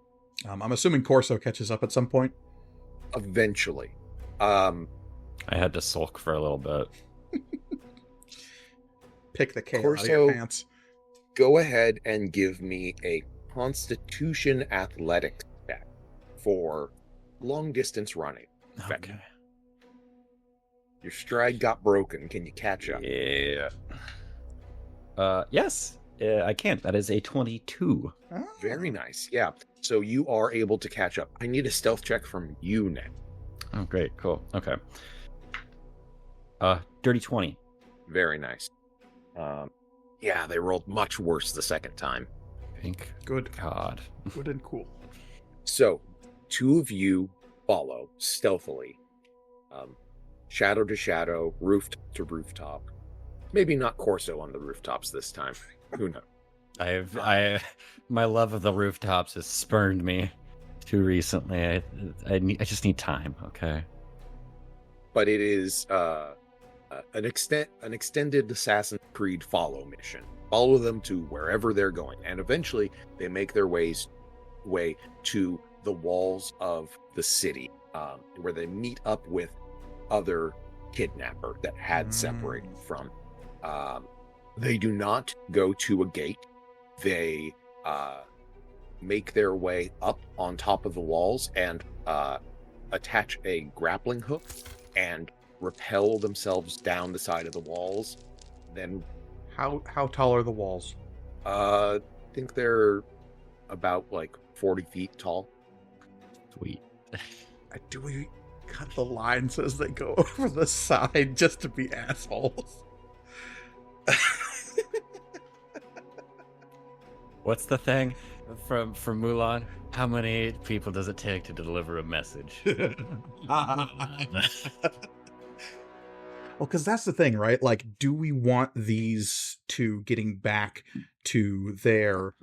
I'm assuming Corso catches up at some point.
Eventually,
I had to sulk for a little bit.
Pick the K out of
Corso-
your pants.
go ahead and give me a Constitution Athletics check for long distance running.
Okay.
Your stride got broken. Can you catch up?
Yeah. Yes, I can. That is a 22.
Oh.
Very nice. Yeah. So you are able to catch up. I need a stealth check from you now.
Oh, great. Cool. Okay. Dirty 20.
Very nice. Yeah, they rolled much worse the second time.
Thank
Good.
God.
Good and cool.
So, two of you follow stealthily, shadow to shadow, rooftop to rooftop. Maybe not Corso on the rooftops this time. Who knows?
My love of the rooftops has spurned me too recently. I just need time. Okay.
But it is an extended Assassin's Creed follow mission. Follow them to wherever they're going, and eventually they make their way to the walls of the city, where they meet up with other kidnapper that had separated from. They do not go to a gate. They make their way up on top of the walls and attach a grappling hook and rappel themselves down the side of the walls. Then
How tall are the walls?
I think they're about like 40 feet tall.
Sweet.
Do we cut the lines as they go over the side just to be assholes?
What's the thing from Mulan? How many people does it take to deliver a message?
Well, because that's the thing, right? Like, do we want these two getting back to their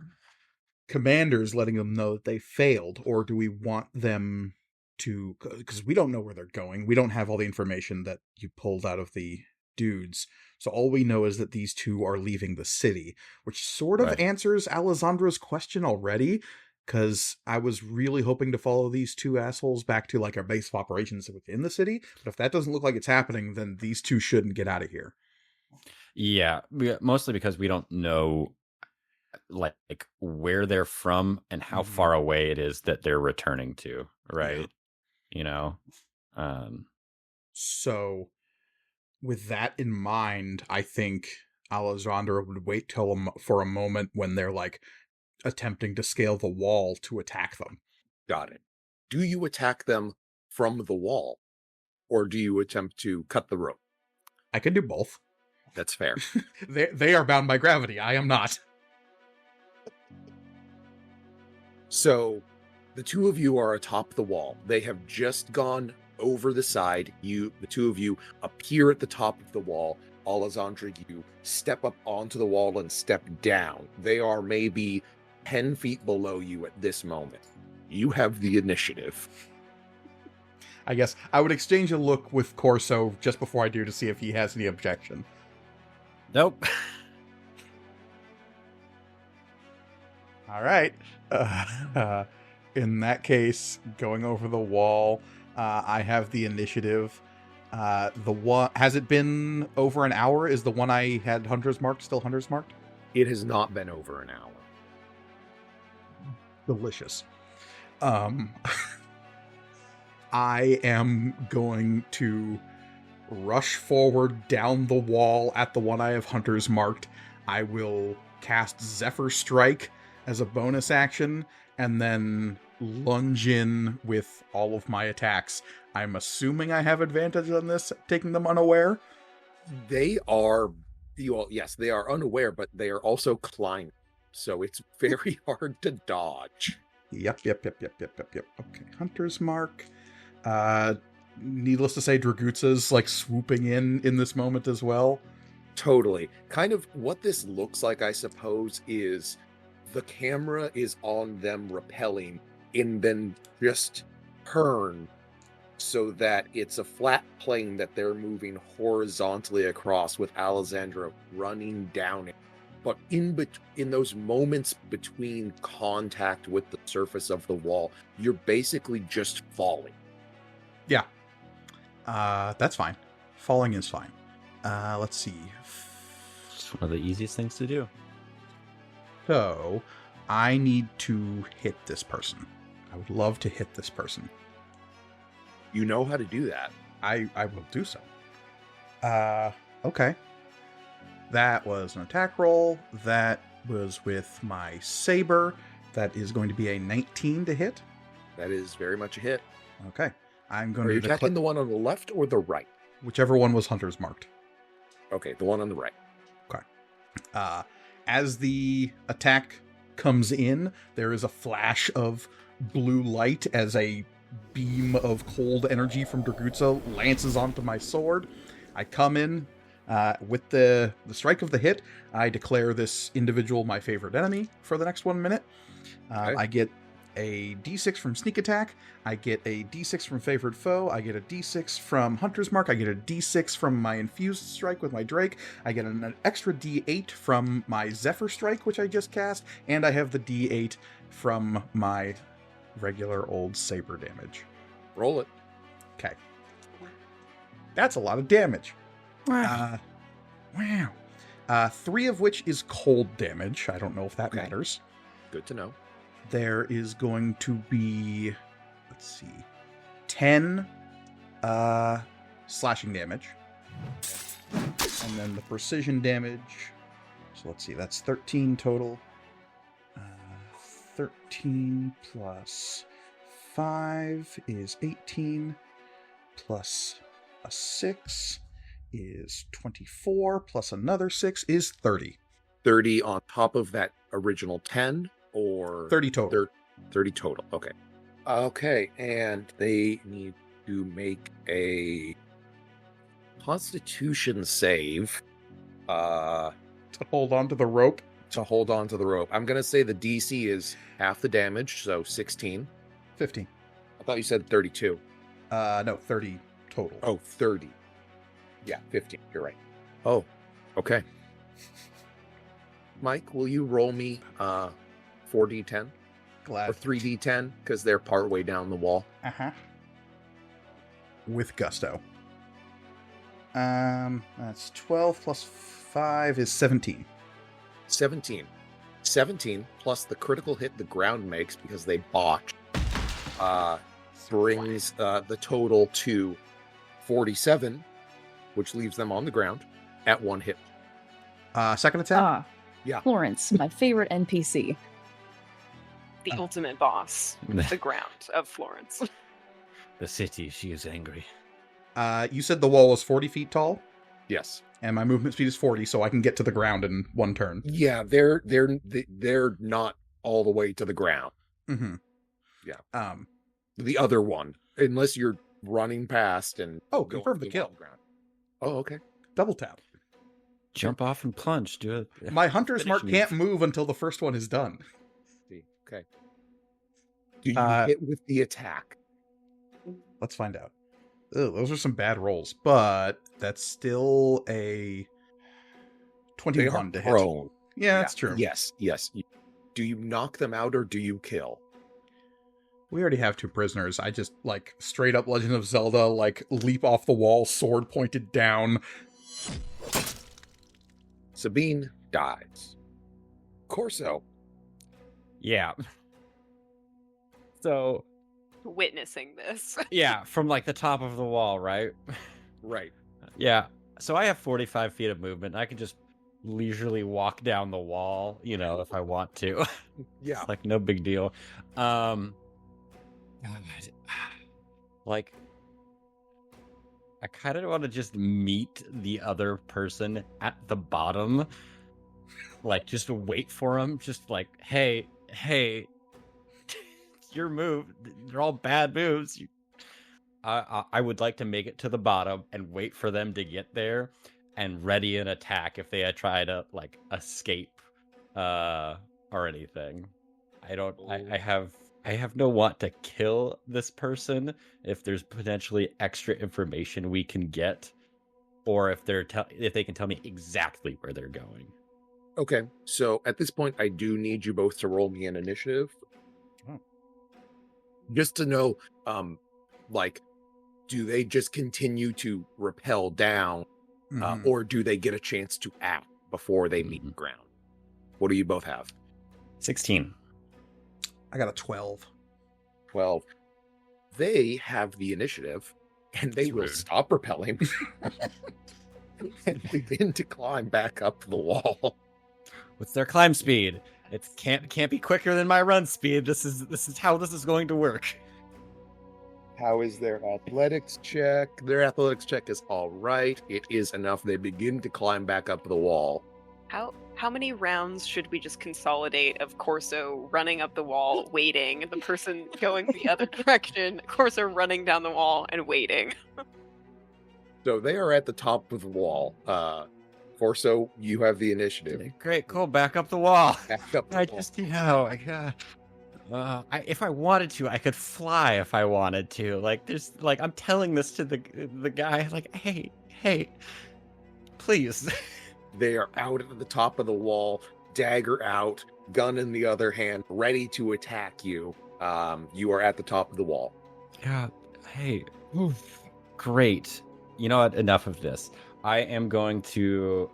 commanders, letting them know that they failed? Or do we want them to... Because we don't know where they're going. We don't have all the information that you pulled out of the dudes. So all we know is that these two are leaving the city, which sort of
Right.
answers Alessandra's question already. Because I was really hoping to follow these two assholes back to like our base of operations within the city. But if that doesn't look like it's happening, then these two shouldn't get out of here.
Yeah, mostly because we don't know like where they're from and how far away it is that they're returning to, right? You know.
So with that in mind, I think Alexandra would wait for a moment when they're like attempting to scale the wall to attack them.
Got it. Do you attack them from the wall, or do you attempt to cut the rope?
I can do both.
That's fair.
They are bound by gravity. I am not.
So, the two of you are atop the wall. They have just gone over the side. The two of you appear at the top of the wall. Alexandra, you step up onto the wall and step down. They are maybe 10 feet below you at this moment. You have the initiative.
I guess I would exchange a look with Corso just before I do to see if he has any objection.
Nope.
All right. In that case, going over the wall, I have the initiative. The one, has it been over an hour? Is the one I had hunters marked still hunters marked?
It has not been over an hour.
Delicious. I am going to rush forward down the wall at the one I have hunters marked. I will cast Zephyr Strike as a bonus action, and then lunge in with all of my attacks. I'm assuming I have advantage on this, taking them unaware.
They are, yes, they are unaware, but they are also climbing, so it's very hard to dodge.
Yep. Okay, Hunter's Mark. Needless to say, Dragutsa's like swooping in this moment as well.
Totally. Kind of what this looks like, I suppose, is the camera is on them rappelling and then just turn so that it's a flat plane that they're moving horizontally across with Alexandra running down it. But in those moments between contact with the surface of the wall, you're basically just falling.
Yeah. That's fine. Falling is fine. Let's see.
It's one of the easiest things to do.
So, I need to hit this person. I would love to hit this person.
You know how to do that.
I will do so. Okay. That was an attack roll. That was with my saber. That is going to be a 19 to hit.
That is very much a hit.
Okay. I'm going
Are you
to
attacking the one on the left or the right?
whichever one was hunter's marked.
Okay, the one on the right.
As the attack comes in, there is a flash of blue light as a beam of cold energy from Dragutsa lances onto my sword. I come in with the strike of the hit. I declare this individual my favorite enemy for the next 1 minute.
Okay.
I get a d6 from sneak attack. I get a d6 from favored foe. I get a d6 from hunter's mark. I get a d6 from my infused strike with my drake. I get an extra d8 from my zephyr strike, which I just cast, and I have the d8 from my regular old saber damage.
Roll it.
Okay. That's a lot of damage.
Wow.
Wow. 3 of which is cold damage. I don't know if that
Okay.
matters.
Good to know.
There is going to be, let's see, 10 slashing damage. And then the precision damage. So let's see, that's 13 total. 13 plus 5 is 18. Plus a 6 is 24. Plus another 6 is 30.
30 on top of that original 10 or
30 total.
30 total. Okay. Okay, and they need to make a Constitution save
To hold on to the rope.
to hold on to the rope. I'm going to say the DC is half the damage, so 16.
15.
I thought you said 32.
No, 30 total.
Oh, 30. Yeah, 15. You're right. Oh, okay. Mike, will you roll me 4d10 or
Glad.
3d10 because they're partway down the wall?
Uh-huh. With gusto. That's 12 plus 5 is 17.
17. 17 plus the critical hit the ground makes because they botched brings the total to 47, which leaves them on the ground at 1 hit.
Second attack?
Ah,
Yeah.
Florence, my favorite NPC.
The ultimate boss, the ground of Florence.
The city, she is angry.
You said the wall was 40 feet tall,
Yes.
and my movement speed is 40, so I can get to the ground in 1 turn.
Yeah, they're not all the way to the ground.
Mm-hmm.
Yeah. The other one, unless you're running past and
Oh,
going
confirm
to
the kill.
wild ground. Oh, okay.
Double tap.
Jump off and plunge. Do it.
My hunter's mark
Finish
can't move until the first one is done.
See. Okay. Do you
Uh,
hit with the attack?
Let's find out. Ugh, those are some bad rolls, but that's still a
They
21
are
to hit.
prone.
Yeah, that's true.
Yes. Do you knock them out or do you kill?
We already have 2 prisoners. I just, like, straight up Legend of Zelda, like, leap off the wall, sword pointed down.
Sabine dies. Corso.
Yeah. So,
Witnessing this.
yeah, from like the top of the wall, right?
Right.
Yeah. So I have 45 feet of movement. I can just leisurely walk down the wall, if I want to.
Yeah.
It's like no big deal. God, like, I kind of want to just meet the other person at the bottom. Like, just wait for him. Just like, hey, it's your move. They're all bad moves. I would like to make it to the bottom and wait for them to get there and ready an attack if they try to, like, escape or anything. I have no want to kill this person if there's potentially extra information we can get, or if they can tell me exactly where they're going.
Okay, so at this point, I do need you both to roll me an initiative.
Oh.
Just to know, like, do they just continue to rappel down, or do they get a chance to act before they meet the ground? What do you both have?
16.
I got a 12.
12. They have the initiative, and they will stop rappelling and begin to climb back up the wall.
What's their climb speed? It can't be quicker than my run speed. This is how this is going to work.
How is their athletics check? Their athletics check is all right. It is enough. They begin to climb back up the wall.
How many rounds should we just consolidate of Corso running up the wall, waiting, the person going the other direction, Corso running down the wall and waiting?
So they are at the top of the wall. Corso, you have the initiative.
Great, cool. Back up the wall.
Back up the
I
wall.
just, if I wanted to, I could fly if I wanted to. Like, there's, like, I'm telling this to the guy, like, hey, please.
They are out at the top of the wall, dagger out, gun in the other hand, ready to attack you. You are at the top of the wall.
Yeah, hey, great. You know what? Enough of this. I am going to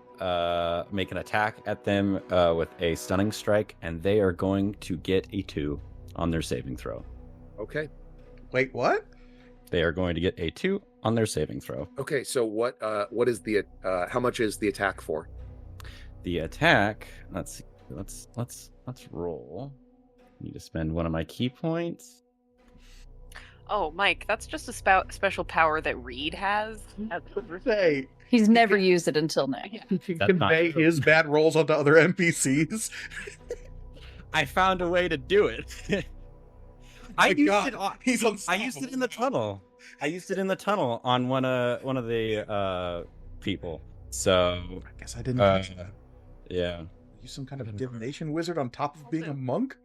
make an attack at them with a stunning strike, and they are going to get a 2 on their saving throw.
Okay.
Wait, what?
They are going to get a 2 on their saving throw.
Okay, so what is the how much is the attack for?
The attack, let's see. Let's roll. Need to spend one of my key points.
Oh, Mike, that's just a special power that Reed has.
Say,
He's never used it until now.
he can
That's not
convey
true.
his bad rolls onto other NPCs.
I found a way to do it. I used it in the tunnel. I used it in the tunnel on one of the people. So
I guess I didn't catch that.
yeah.
You some kind of divination wizard on top of being a monk?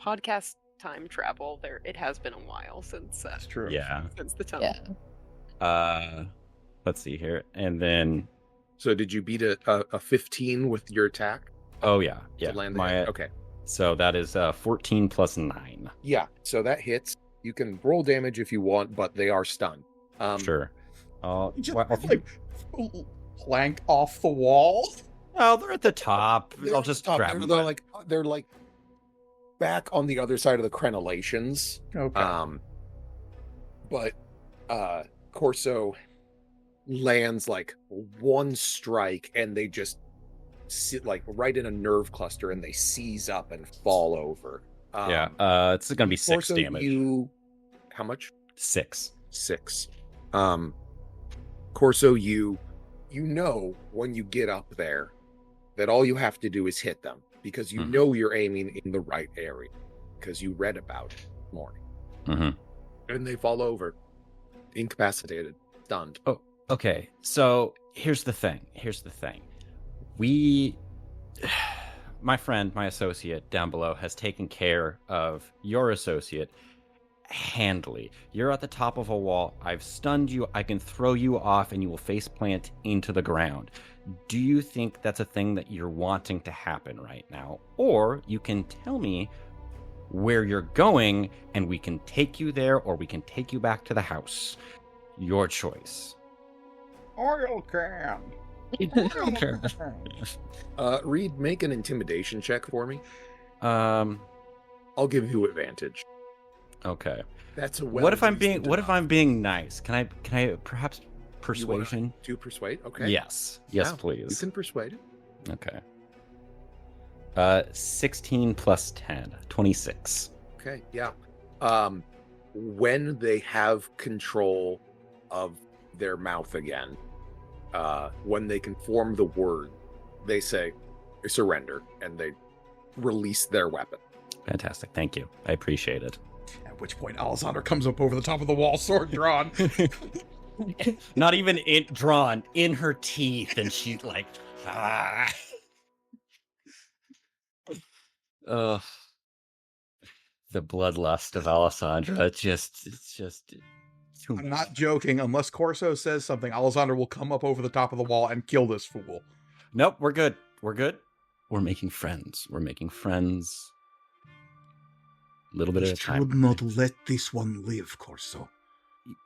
Podcast time travel. It has been a while since
That's true.
Yeah.
since the tunnel.
Yeah.
Let's see here. And then
So did you beat a 15 with your attack?
oh yeah.
To land the
My
hit? Okay.
So that is 14 plus 9.
Yeah, so that hits. You can roll damage if you want, but they are stunned.
Sure.
You just like plank off the wall.
Oh, they're at the top.
They're
I'll
at
just
the top.
grab
They're
them.
they're like back on the other side of the crenellations.
Okay.
But Corso lands like one strike, and they just sit like right in a nerve cluster, and they seize up and fall over.
It's gonna be 6
Corso,
damage.
How much?
6.
6. Corso, you know when you get up there that all you have to do is hit them, because you know you're aiming in the right area, because you read about it this morning. And they fall over, incapacitated, stunned.
Oh, okay. So here's the thing. We, my friend, my associate down below has taken care of your associate handily. You're at the top of a wall. I've stunned you. I can throw you off and you will face plant into the ground. Do you think that's a thing that you're wanting to happen right now? Or you can tell me where you're going, and we can take you there or we can take you back to the house. Your choice.
Oil can.
Reed, make an intimidation check for me.
Um.
I'll give you advantage.
Okay.
That's a
What if I'm
well-reasoned
What if
enough.
I'm being nice? Can I perhaps
You wanna
persuasion?
do persuade? Okay.
Yes.
Yeah,
Yes,
You
please.
can persuade.
Okay. 16 plus 10, 26.
Okay, yeah. When they have control of their mouth again, when they can form the word, they say surrender, and they release their weapon.
Fantastic. Thank you. I appreciate it.
At which point, Alexandra comes up over the top of the wall, sword drawn.
Not even drawn in her teeth, and she's like, ah. Ugh. The bloodlust of Alessandra. It's just too
I'm
much.
not joking. Unless Corso says something, Alexandra will come up over the top of the wall and kill this fool.
Nope, we're good. We're good. We're making friends. We're making friends. A little bit at a time.
Should not let this one live, Corso.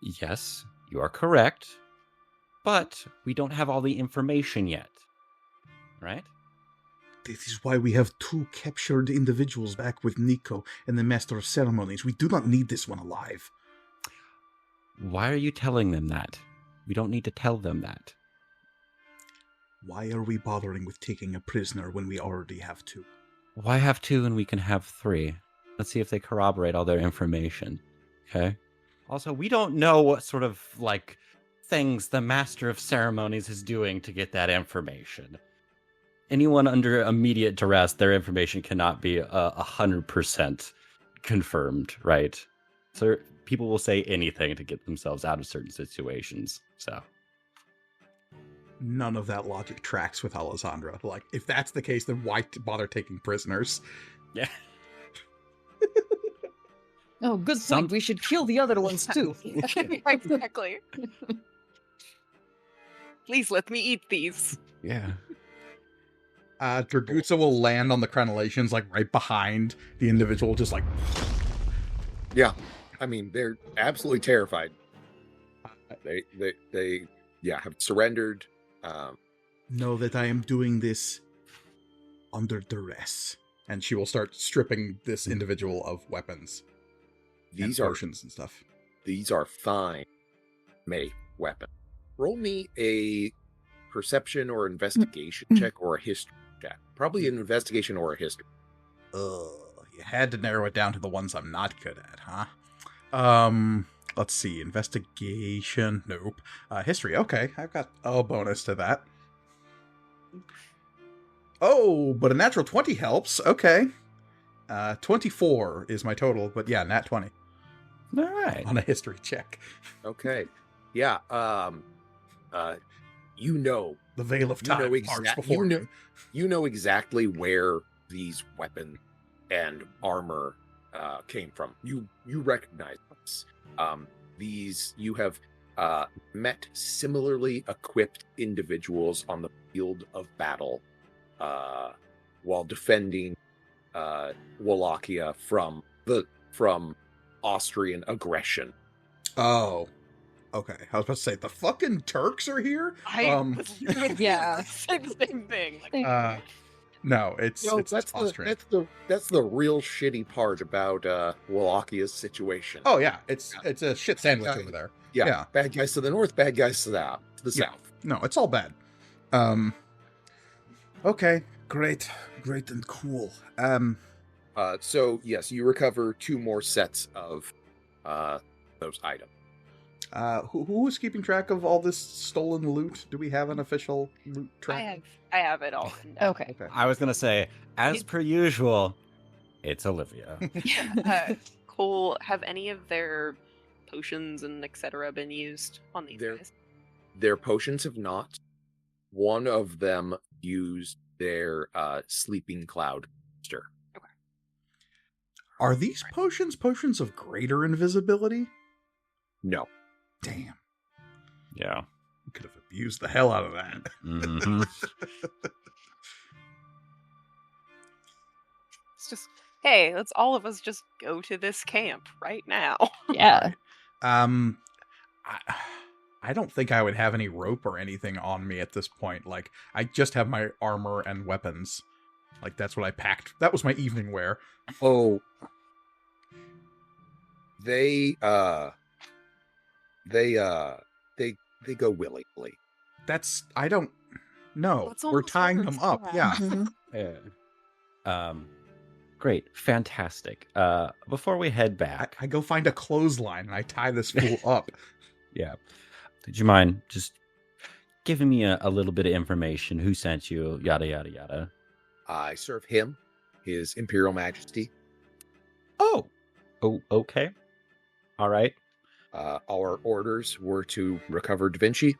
Yes, you are correct. But we don't have all the information yet. Right?
This is why we have 2 captured individuals back with Nico and the Master of Ceremonies. We do not need this one alive.
Why are you telling them that? We don't need to tell them that.
Why are we bothering with taking a prisoner when we already have 2?
Why have 2 and we can have 3? Let's see if they corroborate all their information. Okay? Also, we don't know what sort of, things the Master of Ceremonies is doing to get that information. Anyone under immediate duress, their information cannot be 100% confirmed, right? So people will say anything to get themselves out of certain situations, so...
None of that logic tracks with Alessandra. If that's the case, then why bother taking prisoners?
Yeah.
Oh, good point. We should kill the other ones too.
Exactly. Please let me eat these.
Yeah.
Dragutsa will land on the crenellations, right behind the individual, just
Yeah, I mean, they're absolutely terrified. They have surrendered.
know that I am doing this under duress. And she will start stripping this individual of weapons.
These
and
are
potions and stuff.
These are fine made weapons. Roll me a perception or investigation check or a history check. Probably an investigation or a history.
You had to narrow it down to the ones I'm not good at, huh? Let's see. Investigation. Nope. History. Okay. I've got a bonus to that. Oh, but a natural 20 helps. Okay. 24 is my total, but yeah, nat 20
All right.
on a history check.
Okay. Yeah. The
veil of time parts before me.
You know exactly where these weapons and armor came from. You recognize this. You have met similarly equipped individuals on the field of battle while defending Wallachia from Austrian aggression.
Oh. Okay. I was about to say, the fucking Turks are here?
Yeah.
Same thing.
No, it's
that's
Austrian.
that's the real shitty part about Wallachia's situation.
Oh, yeah. It's a shit sandwich over there.
Yeah. Bad guys to the north, bad guys to the south.
No, it's all bad. Okay. Great and cool.
So yes, you recover 2 more sets of those items.
Who is keeping track of all this stolen loot? Do we have an official loot track?
I have it all.
Okay.
I was going to say, as per usual, it's Olivia.
Cole, have any of their potions and etc. been used on these guys?
Their potions have not. One of them used their sleeping cloud monster.
Okay.
Are these potions of greater invisibility?
No.
Damn.
Yeah.
We could have abused the hell out of that.
Mm-hmm.
It's just Hey, let's all of us just go to this camp right now.
Yeah.
I, I don't think I would have any rope or anything on me at this point. Like, I just have my armor and weapons. Like, that's what I packed. That was my evening wear.
Oh, they go willy-nilly.
I don't know.
That's
We're
almost
tying
worse,
them up.
yeah.
Yeah.
Yeah. Great, fantastic. Before we head back,
I go find a clothesline and I tie this fool up.
yeah, would you mind just giving me a little bit of information? Who sent you? Yada yada yada.
I serve him, His Imperial Majesty.
Oh, okay. All right.
Our orders were to recover Da Vinci.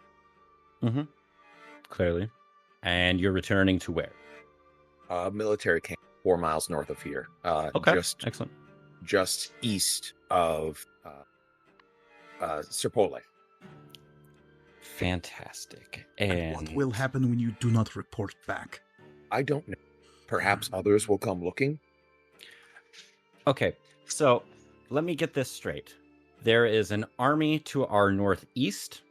Mm-hmm. Clearly. And you're returning to where?
Military camp 4 miles north of here.
Okay. Excellent.
Just east of Serpole.
Fantastic.
And
And
what will happen when you do not report back?
I don't know. Perhaps others will come looking.
Okay, so let me get this straight. There is an army to our northeast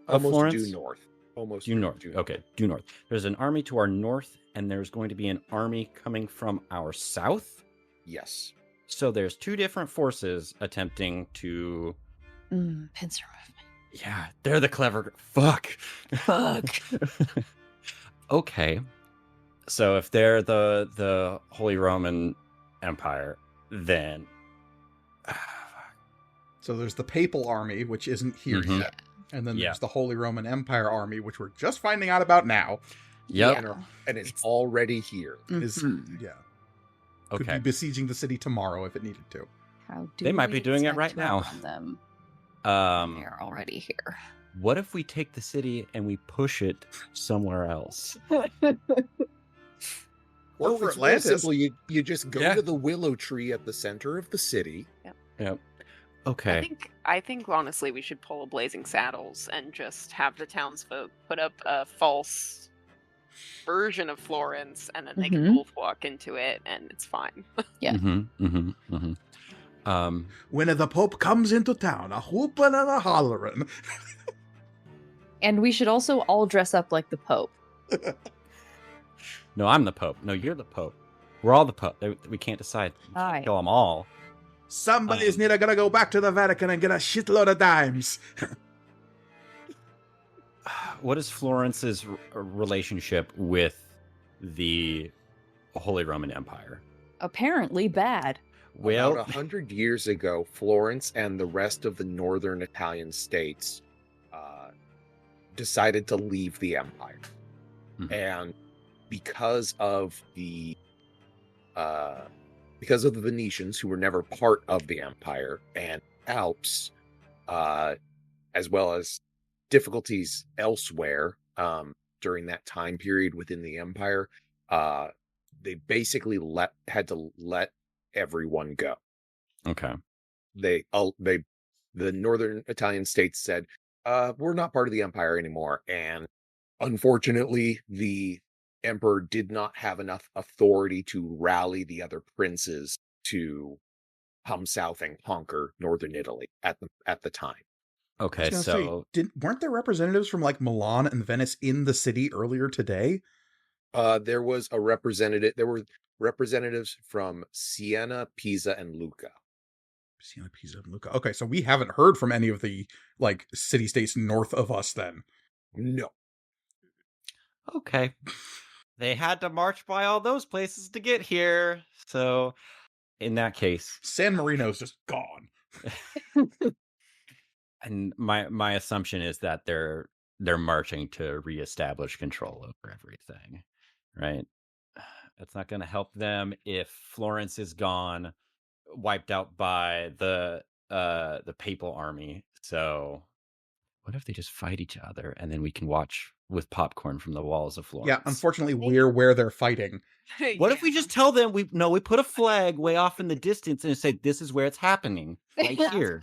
of
Almost
Florence.
due north. Almost
Due north. Okay, due north. There's an army to our north, and there's going to be an army coming from our south.
Yes.
So there's two different forces attempting to.
Pincer
Yeah, they're the clever. Fuck.
movement. Fuck.
Okay. So if they're the Holy Roman Empire, then.
So there's the Papal Army, which isn't here
Mhm.
yet. And then
Yeah.
there's the Holy Roman Empire Army, which we're just finding out about now.
Yep.
Yeah.
And it's already here.
Is
Mhm.
yeah. Could
Okay.
be besieging the city tomorrow if it needed to.
How do
They might
we
be doing it right
expect to
now.
outrun Them?
Um.
They're already here.
What if we take the city and we push it somewhere else?
Or
Over
it's real
Atlantis.
simple. You just go
Yeah.
to the willow tree at the center of the city.
Yep. Okay.
I think honestly we should pull a Blazing Saddles and just have the townsfolk put up a false version of Florence, and then they can
Mhm.
both walk into it, and it's fine.
Yeah.
When the Pope comes into town, a whooping and a hollering.
And we should also all dress up like the Pope.
No, I'm the Pope. No, you're the Pope. We're all the Pope. We can't decide. We can't
Aye.
kill them all.
Somebody's neither gonna go back to the Vatican and get a shitload of dimes.
What is Florence's relationship with the Holy Roman Empire?
Apparently bad.
Well,
About 100 years ago, Florence and the rest of the northern Italian states decided to leave the empire.
Mhm.
And because of the Venetians, who were never part of the empire, and Alps, as well as difficulties elsewhere during that time period within the empire, they basically had to let everyone go.
okay.
The northern Italian states said, we're not part of the empire anymore. And unfortunately, the emperor did not have enough authority to rally the other princes to come south and conquer northern Italy at the time.
Okay,
I was
so
gonna say, weren't there representatives from like Milan and Venice in the city earlier today?
There were representatives from Siena, Pisa, and Lucca.
Siena, Pisa, and Lucca. Okay, so we haven't heard from any of the like city-states north of us then.
No.
okay. They had to march by all those places to get here. So, in that case,
San Marino's just gone.
and my assumption is that they're marching to reestablish control over everything, right? It's not going to help them if Florence is gone, wiped out by the papal army. So, what if they just fight each other and then we can watch with popcorn from the walls of Florence?
Yeah, unfortunately, we're where they're fighting.
What if we just tell them we put a flag way off in the distance and say this is where it's happening right here?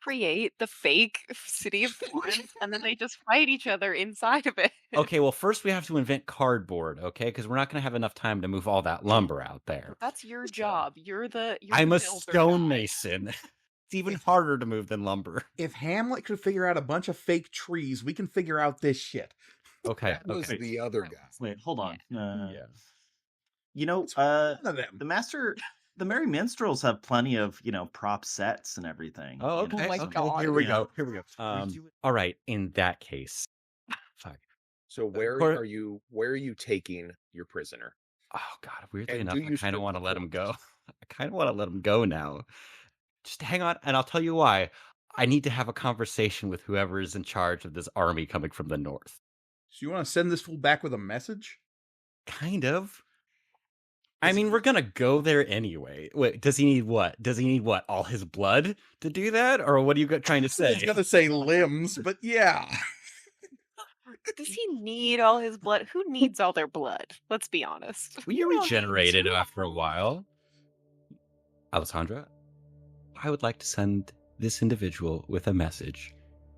create the fake city of Florence, and then they just fight each other inside of it.
Okay, well, first we have to invent cardboard, okay? Because we're not going to have enough time to move all that lumber out there.
That's your job. You're the
I'm
the
a
builder guy.
stonemason. It's even harder to move than lumber.
If Hamlet could figure out a bunch of fake trees, we can figure out this shit.
Okay,
That was
okay.
the other guy.
Wait, hold on.
Yeah.
You know,
None of them.
the Merry Minstrels have plenty of, prop sets and everything.
Oh,
you know,
okay.
my
so-
God.
Here we
Yeah.
go. Here we go. All right. In that case, fuck.
So where
Cor-
are you taking your prisoner?
Oh God. Weirdly
And
enough,
do
I
you
kind of
still
want to let him go.
perform?
I kind of want to let him go now. Just hang on, and I'll tell you why. I need to have a conversation with whoever is in charge of this army coming from the north.
So you want to send this fool back with a message?
Kind of. I mean, we're gonna go there anyway. Wait, does he need what? Does he need what? All his blood to do that, or what are you trying to
I was
say?
gonna say limbs, but yeah.
Does he need all his blood? Who needs all their blood? Let's be honest.
We regenerated after a while. Alessandra, I would like to send this individual with a message.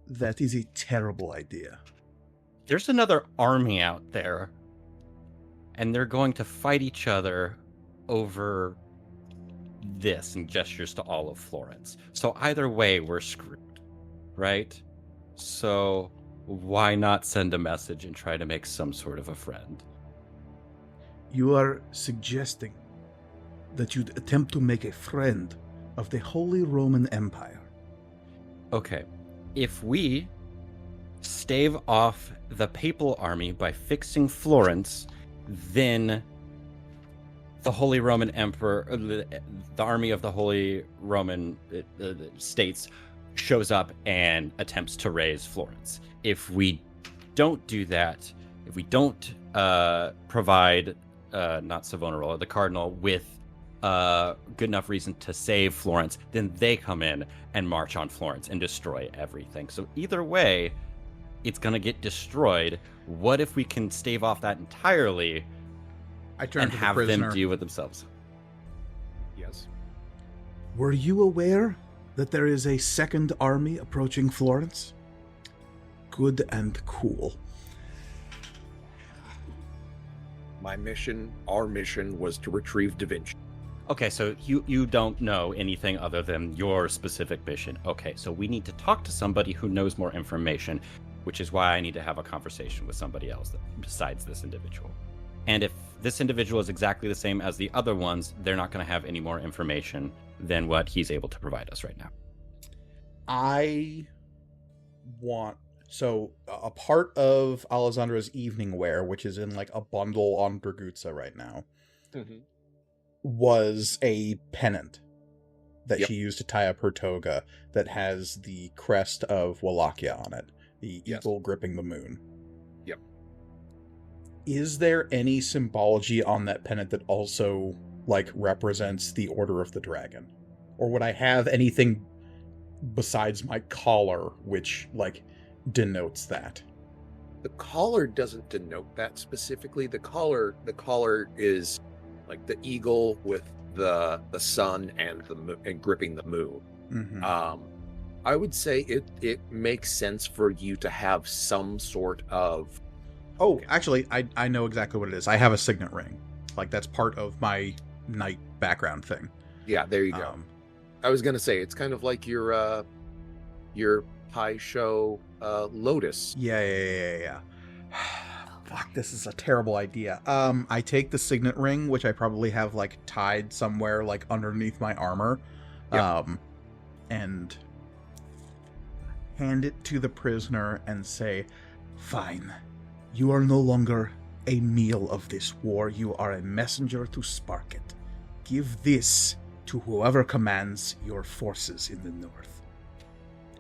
That is a terrible idea.
There's another army out there, and they're going to fight each other over this, and gestures to all of Florence. So either way, we're screwed, right? So why not send a message and try to make some sort of a friend?
You are suggesting that you'd attempt to make a friend of the Holy Roman Empire.
Okay, if we stave off the papal army by fixing Florence, then the Holy Roman Emperor, the army of the Holy Roman states shows up and attempts to raise Florence. If we don't do that, if we don't provide not Savonarola, the cardinal, with good enough reason to save Florence, then they come in and march on Florence and destroy everything. So either way, it's going to get destroyed. What if we can stave off that entirely
I turn
and
to the
have
prisoner.
them deal with themselves?
Yes.
Were you aware that there is a second army approaching Florence? Good and cool.
Our mission was to retrieve Da Vinci.
Okay, so you don't know anything other than your specific mission. Okay, so we need to talk to somebody who knows more information, which is why I need to have a conversation with somebody else besides this individual. And if this individual is exactly the same as the other ones, they're not going to have any more information than what he's able to provide us right now.
I want... So, a part of Alessandra's evening wear, which is in like a bundle on Dragutsa right now, was a pennant that
Yep.
she used to tie up her toga that has the crest of Wallachia on it, the
Yes.
eagle gripping the moon.
Yep.
Is there any symbology on that pennant that also, like, represents the Order of the Dragon? Or would I have anything besides my collar, which, like, denotes that?
The collar doesn't denote that specifically. The collar is like the eagle with the sun and and gripping the moon.
Mm-hmm.
I would say it makes sense for you to have some sort of...
Oh, actually, I know exactly what it is. I have a signet ring. Like, that's part of my knight background thing.
Yeah, there you go. I was gonna say it's kind of like your high show lotus.
Yeah. Fuck, this is a terrible idea. I take the signet ring, which I probably have, like, tied somewhere, like, underneath my armor,
Yep.
and hand it to the prisoner and say, "Fine. You are no longer a meal of this war. You are a messenger to spark it. Give this to whoever commands your forces in the north,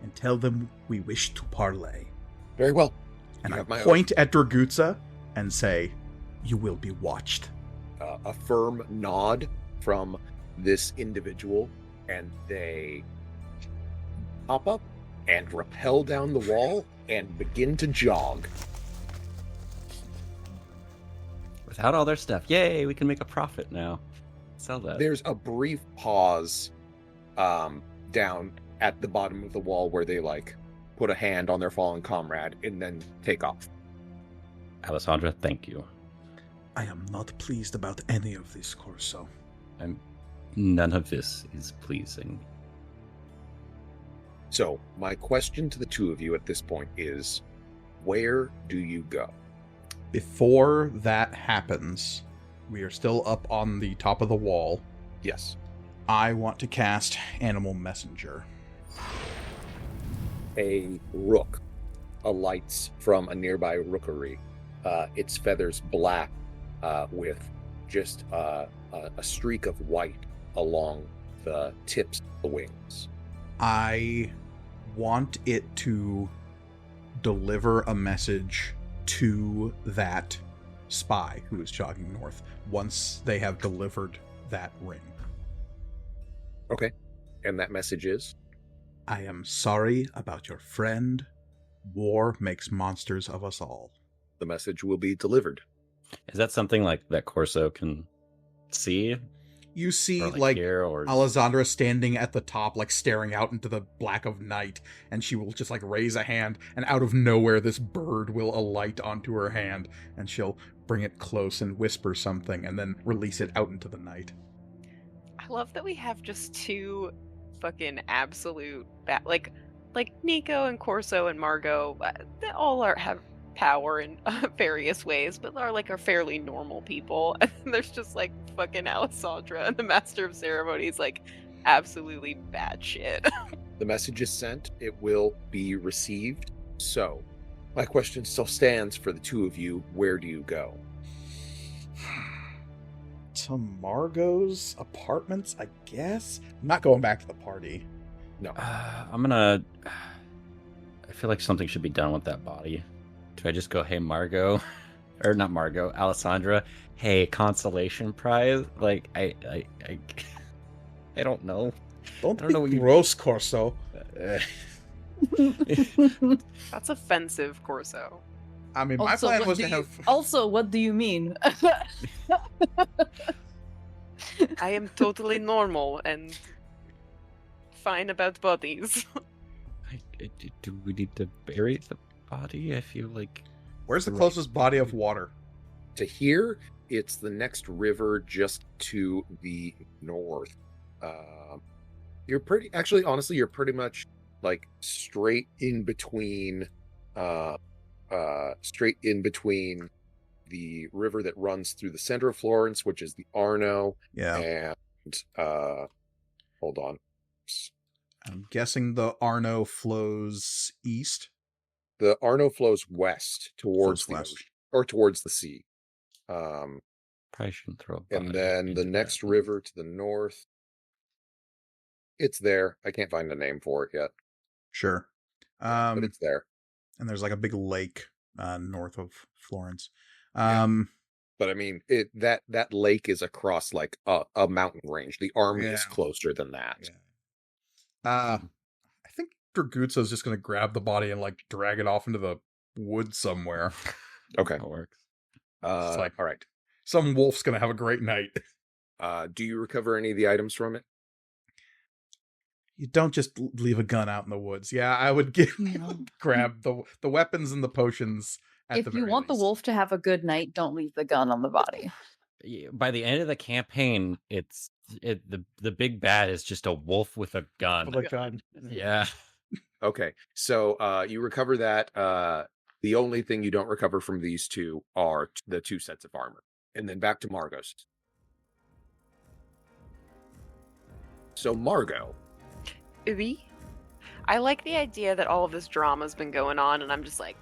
and tell them we wish to parley."
Very well.
And
You
I
have my
point at Dragutsa and say, "You will be watched."
a firm nod from this individual, and they hop up and rappel down the wall and begin to jog.
Without all their stuff. Yay, we can make a profit now. Sell that.
There's a brief pause down at the bottom of the wall where they like put a hand on their fallen comrade and then take off.
Alessandra, thank you.
I am not pleased about any of this, Corso.
None of this is pleasing.
So, my question to the two of you at this point is, where do you go?
Before that happens, we are still up on the top of the wall.
Yes.
I want to cast Animal Messenger.
A rook alights from a nearby rookery. Its feathers black with just a streak of white along the tips of the wings.
I want it to deliver a message to that spy who is jogging north once they have delivered that ring.
Okay. And that message is?
I am sorry about your friend. War makes monsters of us all.
The message will be delivered.
Is that something like that Corso can see?
You see,
Or
like
hear, or
Alessandra standing at the top, like staring out into the black of night, and she will just like raise a hand, and out of nowhere this bird will alight onto her hand, and she'll bring it close and whisper something, and then release it out into the night.
I love that we have just two fucking absolute like Nico and Corso and Margot. They all have power in various ways, but are fairly normal people. And then there's just like fucking Alessandra and the Master of Ceremonies, like absolutely bad shit.
The message is sent. It will be received. So, my question still stands for the two of you. Where do you go?
To Margot's apartments, I guess? I'm not going back to the party.
No.
I feel like something should be done with that body. Do I just go, hey, Margot? Or not Margot, Alessandra. Hey, consolation prize? Like, I don't know.
Don't
I don't know what you...
gross, Corso.
That's offensive, Corso.
I mean, my plan was to have...
Also, what do you mean?
I am totally normal and fine about bodies.
Do we need to bury the body? I feel like...
Where's the closest body of water?
To here, it's the next river just to the north. You're pretty... Actually, honestly, you're pretty much like straight in between the river that runs through the center of Florence, which is the Arno.
Yeah.
And hold on.
I'm guessing the Arno flows east.
The Arno flows west towards
Flows west.
the ocean, or towards the sea.
Probably shouldn't throw a
And
body
then the
into
next
that.
river to the north. It's there. I can't find a name for it yet.
Sure.
But it's there.
And there's like a big lake north of Florence.
But I mean, that lake is across like a mountain range. The army is
Yeah.
closer than that.
Yeah. I think Draguzza's just gonna grab the body and like drag it off into the woods somewhere.
Okay.
That works.
It's like,
All right.
some wolf's gonna have a great night.
Do you recover any of the items from it?
You don't just leave a gun out in the woods. Yeah, I would grab the weapons and the potions. At
If
the
you
very
want the
least.
wolf to have a good night, don't leave the gun on the body.
By the end of the campaign, the big bad is just a wolf with a gun.
With a gun.
Yeah.
Okay. So you recover that. The only thing you don't recover from these two are the two sets of armor. And then back to Margot's. So Margot.
Oui. I like the idea that all of this drama's been going on, and I'm just like,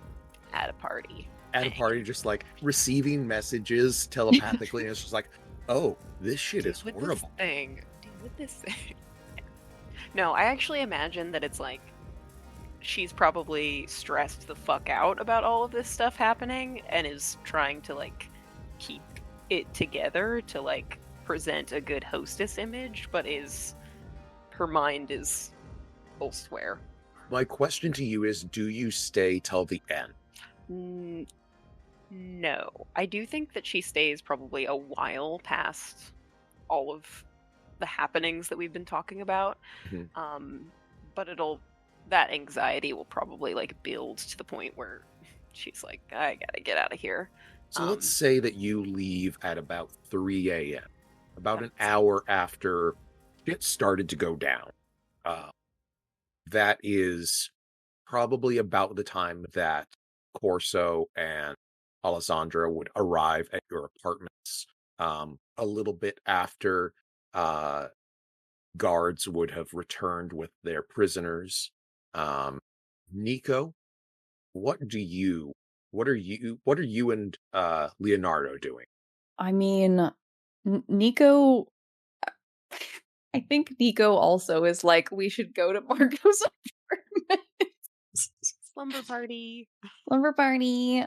at a party.
At a party, just like receiving messages telepathically, and it's just like, oh, this shit is
With
horrible.
this thing. Dude, with this thing. No, I actually imagine that it's like she's probably stressed the fuck out about all of this stuff happening and is trying to like keep it together to like present a good hostess image, but her mind is elsewhere.
My question to you is, do you stay till the end?
No. I do think that she stays probably a while past all of the happenings that we've been talking about.
Mhm.
but that anxiety will probably like build to the point where she's like, I gotta get out of here.
So let's say that you leave at about 3 a.m., about an hour after it started to go down. That is probably about the time that Corso and Alessandra would arrive at your apartments. A little bit after guards would have returned with their prisoners. Nico, what are you and Leonardo doing?
I mean, Nico. I think Nico also is like, we should go to Marco's apartment.
Slumber party.
Slumber party.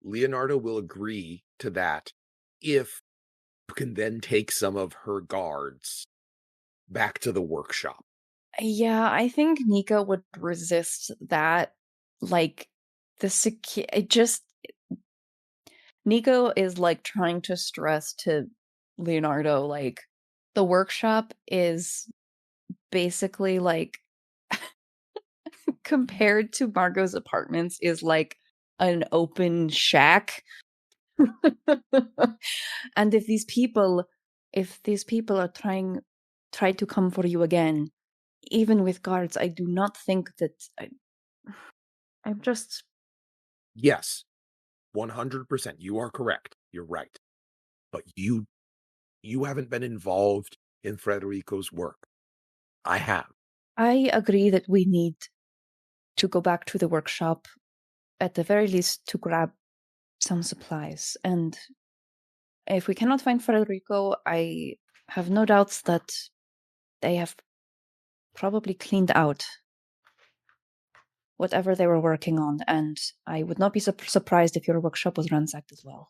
Leonardo will agree to that if you can then take some of her guards back to the workshop.
Yeah, I think Nico would resist that. Like, Nico is like trying to stress to Leonardo, like, the workshop is basically like compared to Margot's apartments is like an open shack. And if these people are try to come for you again, even with guards, I do not think that I'm just...
Yes, 100%. You are correct. You're right. But you haven't been involved in Frederico's work. I have.
I agree that we need to go back to the workshop, at the very least, to grab some supplies. And if we cannot find Federico, I have no doubts that they have probably cleaned out whatever they were working on, and I would not be surprised if your workshop was ransacked as well.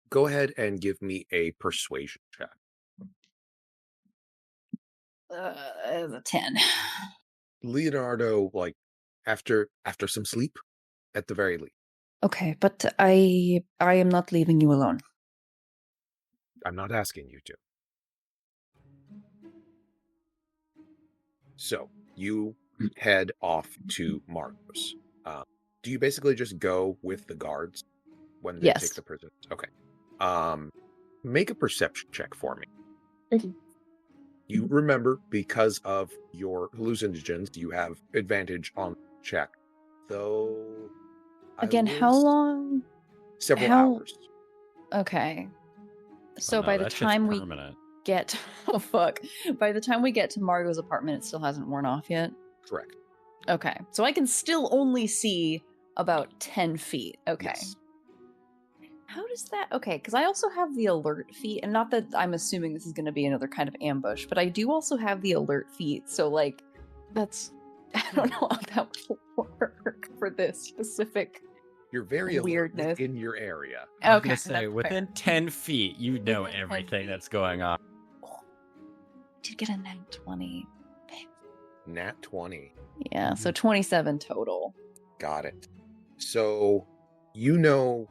Go ahead and give me a persuasion check.
10.
Leonardo, like, after some sleep, at the very least.
Okay, but I am not leaving you alone.
I'm not asking you to. So, you head off to Marcos. Do you basically just go with the guards when they
Yes.
take the prisoners? Okay. Make a perception check for me.
Okay.
You remember, because of your hallucinogens, you have advantage on check. Though...
Again, how long?
Several hours.
Okay. So
Oh, no,
by the
that shit's
time we
permanent.
get... Oh, fuck. By the time we get to Margot's apartment, it still hasn't worn off yet?
Correct.
Okay. So I can still only see about 10 feet. Okay.
Yes.
How does that... Okay, because I also have the alert feat, and not that I'm assuming this is going to be another kind of ambush, but I do also have the alert feat, so, like, that's... I don't know how that will work for this specific...
You're very alert
weirdness
in your area.
I was
Okay,
gonna say,
that's
within 10 feet, you know
Within 10
everything
feet.
that's going on.
Did get a nat 20.
Nat 20.
Yeah, so 27 total.
Got it. So, you know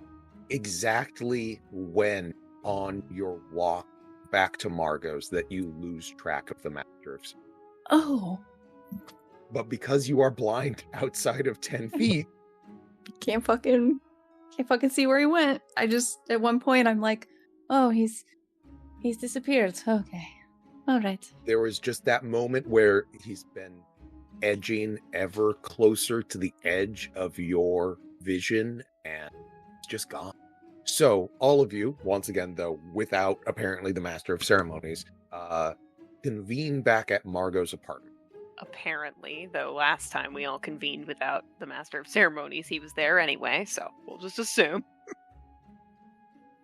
exactly when on your walk back to Margot's that you lose track of the Master of Ceremonies.
Oh,
But because you are blind outside of 10 feet,
can't fucking see where he went. I just, at one point, I'm like, oh, he's disappeared. Okay. All right.
there was just that moment where he's been edging ever closer to the edge of your vision, and it's just gone. So, all of you, once again, though, without apparently the Master of Ceremonies, convene back at Margot's apartment.
Apparently, though last time we all convened without the Master of Ceremonies, he was there anyway, so we'll just assume.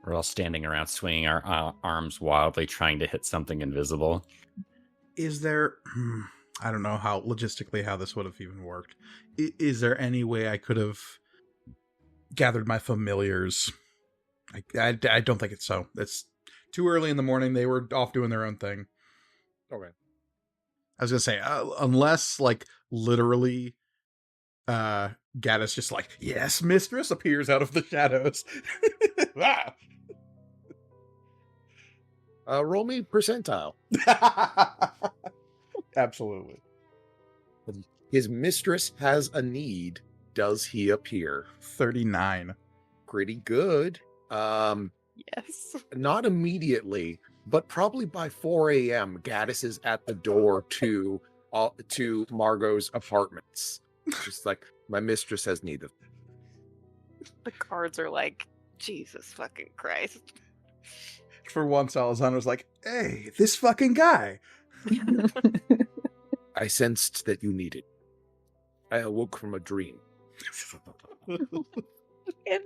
We're all standing around swinging our arms wildly, trying to hit something invisible.
Is there... I don't know how logistically how this would have even worked. Is there any way I could have gathered my familiars? I don't think it's so. It's too early in the morning. They were off doing their own thing.
Okay.
I was gonna say, unless like literally, Gaddis just like, yes, mistress, appears out of the shadows. Ah!
Roll me percentile.
Absolutely.
His mistress has a need. Does he appear?
39.
Pretty good.
Yes.
Not immediately, but probably by 4 a.m. Gaddis is at the door to Margot's apartments. Just like, my mistress has need of.
The guards are like, Jesus fucking Christ.
For once, Alessandra's like, hey, this fucking guy.
I sensed that you needed. I awoke from a dream.
And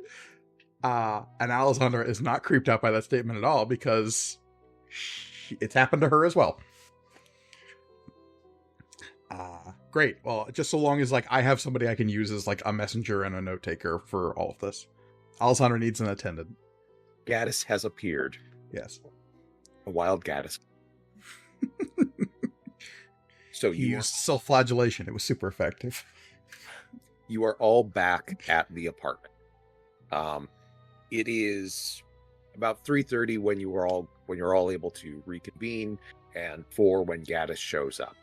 Alessandra is not creeped out by that statement at all because it's happened to her as well. Great. Well, just so long as like I have somebody I can use as like a messenger and a note taker for all of this. Alessandra needs an attendant.
Gaddis has appeared.
Yes.
A wild Gaddis. So
He
you
used self-flagellation. It was super effective.
you are all back at the apartment. It is about 3:30 when you're all able to reconvene, and 4 when Gaddis shows up.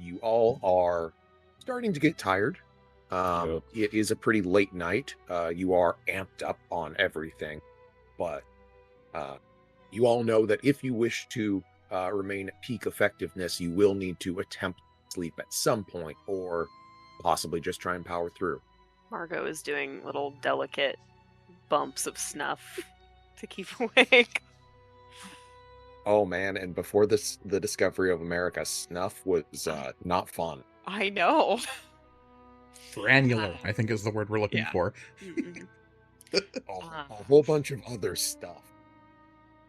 You all are starting to get tired.
Yep.
It is a pretty late night. You are amped up on everything, but you all know that if you wish to remain at peak effectiveness, you will need to attempt sleep at some point, or possibly just try and power through.
Margot is doing little delicate bumps of snuff to keep awake.
Oh man, and before the discovery of America, snuff was not fun.
I know.
Granular, I think is the word we're looking
Yeah.
for.
A whole bunch of other stuff.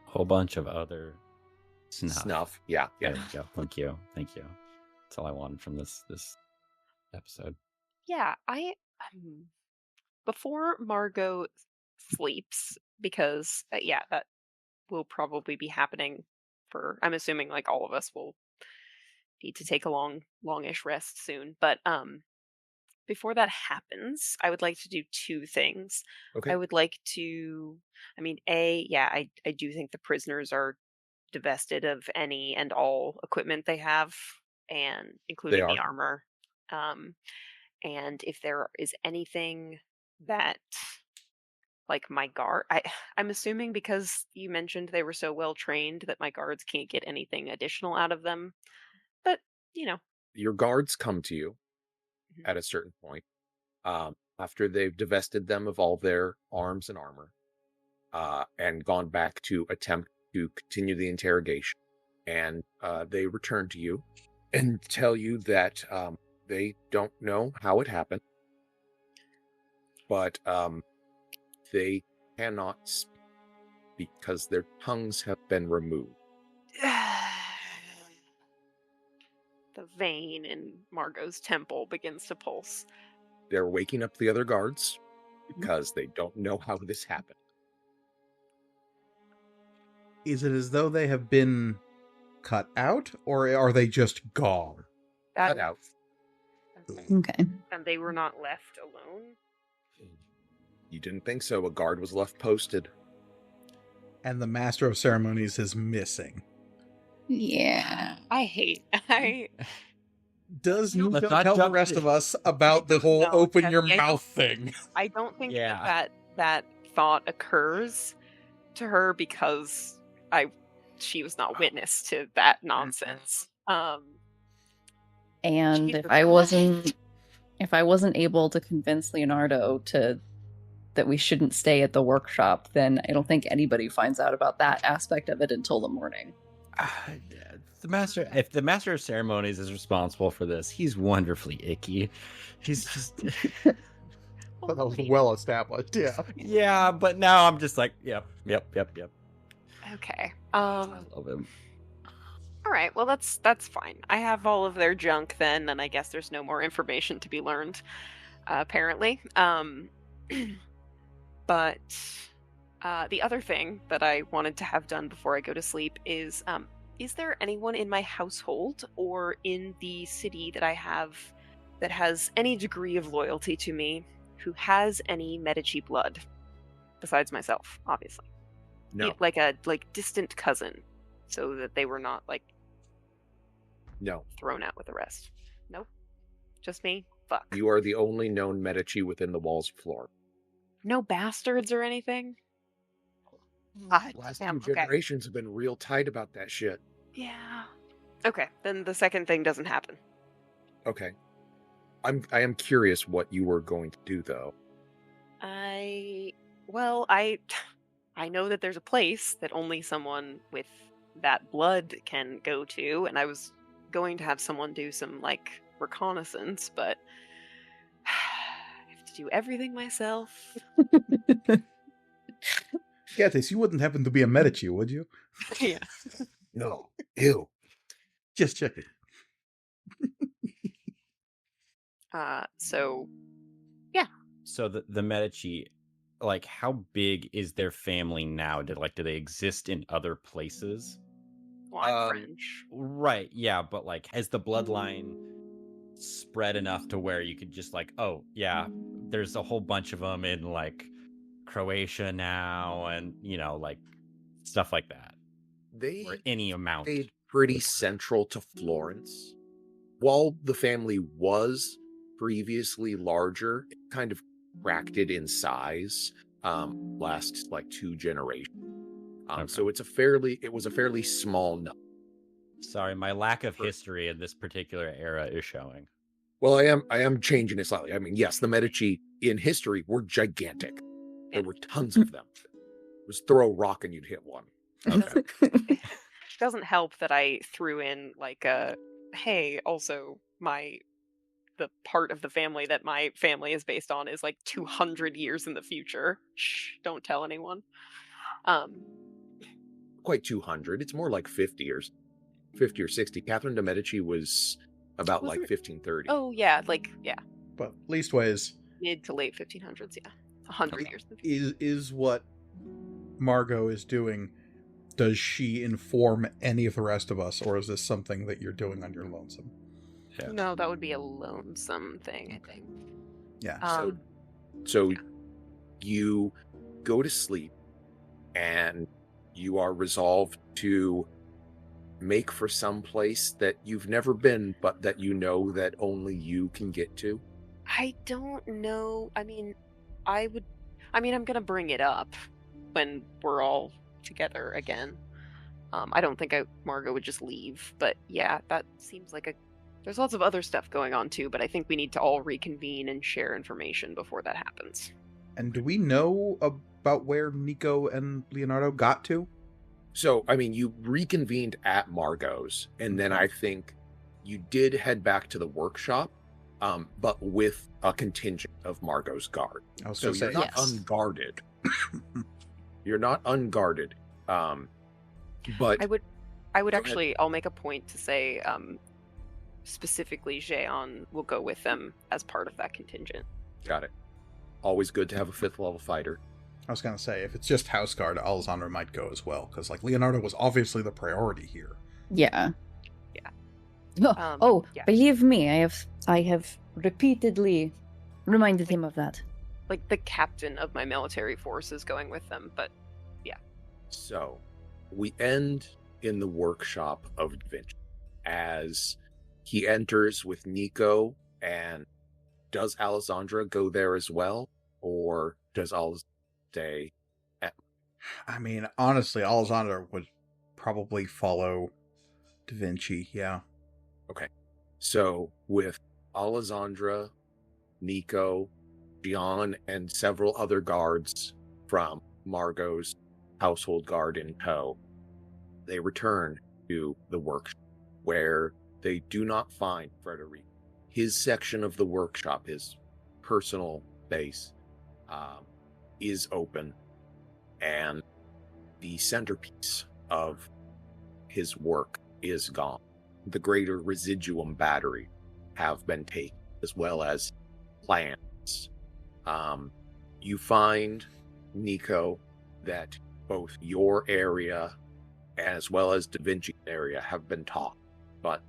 Whole bunch of other
Snuff. Yeah.
There we go. Thank you. That's all I wanted from this episode.
Yeah, I before Margot sleeps, because that will probably be happening for, I'm assuming like all of us will need to take a longish rest soon, but before that happens, I would like to do 2 things.
Okay.
I would like to, I do think the prisoners are divested of any and all equipment they have, and including the
are.
armor. And if there is anything that, like my guard, I'm assuming because you mentioned they were so well trained that my guards can't get anything additional out of them. But
Your guards come to you
Mhm.
at a certain point, after they've divested them of all their arms and armor, and gone back to attempt to continue the interrogation. And they return to you and tell you that they don't know how it happened, but they cannot speak because their tongues have been removed.
The vein in Margot's temple begins to pulse.
They're waking up the other guards because they don't know how this happened.
Is it as though they have been cut out, or are they just gone?
Cut out.
Okay.
And they were not left alone.
You didn't think so. A guard was left posted.
And the Master of Ceremonies is missing.
Yeah.
Does
No,
Nico
let's not
tell the
jump
rest
to-
of us about the whole
No,
open your
yeah.
mouth thing?
I don't think
Yeah.
that thought occurs to her because she was not witness to that nonsense.
And
Jesus
if I wasn't able to convince Leonardo that we shouldn't stay at the workshop, then I don't think anybody finds out about that aspect of it until the morning.
If the master of ceremonies is responsible for this, he's wonderfully icky. He's just
That was well established, yeah.
yeah, but now I'm just like, yep.
Okay.
I love him.
All right. Well, that's fine. I have all of their junk then, and I guess there's no more information to be learned, apparently. But the other thing that I wanted to have done before I go to sleep is there anyone in my household or in the city that I have that has any degree of loyalty to me who has any Medici blood besides myself, obviously?
No.
Like a distant cousin, so that they were not
No.
thrown out with the rest. Nope. Just me. Fuck.
You are the only known Medici within the walls of Florida.
No bastards or anything? God
The last
damn,
few
okay.
generations have been real tight about that shit.
Yeah. Okay, then the second thing doesn't happen.
Okay. I am curious what you were going to do, though.
I know that there's a place that only someone with that blood can go to, and I was going to have someone do some, like, reconnaissance, but I have to do everything myself.
Gatis, you wouldn't happen to be a Medici, would you?
Yeah.
No. Ew.
Just checking.
So
So the Medici, like, how big is their family now? Do they exist in other places?
well, I'm French.
Right, yeah, but like, has the bloodline spread enough to where you could just like, oh yeah, there's a whole bunch of them in like Croatia now, and like stuff like that,
They
or any amount.
stayed pretty central to Florence. While the family was previously larger, it kind of contracted in size last like 2 generations. So it was a fairly small number.
Sorry, my lack of history in this particular era is showing.
Well, I am changing it slightly. I mean, yes, the Medici in history were gigantic. There were tons of them. It was throw a rock and you'd hit one. Okay.
It doesn't help that I threw in like hey, also the part of the family that my family is based on is like 200 years in the future. Shh, don't tell anyone.
Quite 200. It's more like 50 or 60. Catherine de' Medici was about like 1530.
Oh yeah, yeah.
But leastways
Mid to late 1500s, yeah. 100 years.
is what Margot is doing. Does she inform any of the rest of us, or is this something that you're doing on your lonesome?
Yeah.
No, that would be a lonesome thing, I think.
Yeah.
So you go to sleep and you are resolved to make for some place that you've never been, but that you know that only you can get to.
I don't know. I mean, I'm gonna bring it up when we're all together again. I don't think Margot would just leave, but yeah, that seems like there's lots of other stuff going on too, but I think we need to all reconvene and share information before that happens.
And do we know about where Nico and Leonardo got to?
So, I mean, you reconvened at Margot's, and then I think you did head back to the workshop, but with a contingent of Margot's guard.
I was
So
going to
you're
say,
not unguarded. You're not unguarded. But
I would actually, I'll make a point to say, specifically, Jeon will go with them as part of that contingent.
Got it. Always good to have a 5th level fighter.
I was going to say, if it's just house guard, Alexandra might go as well, because like Leonardo was obviously the priority here.
Yeah.
Yeah. Yeah.
Believe me, I have repeatedly reminded him of that.
Like the captain of my military force is going with them, but yeah.
So, we end in the workshop of Vinci as he enters with Nico. And does Alexandra go there as well, or does Alexandra stay at?
I mean, honestly, Alexandra would probably follow Da Vinci. Yeah.
Okay, so with Alexandra, Nico, Gian, and several other guards from Margot's household guard in tow, they return to the workshop, where they do not find Frederic. His section of the workshop, his personal base, is open, and the centerpiece of his work is gone. The greater residuum battery have been taken, as well as plans. You find, Nico, that both your area as well as Da Vinci's area have been taught, but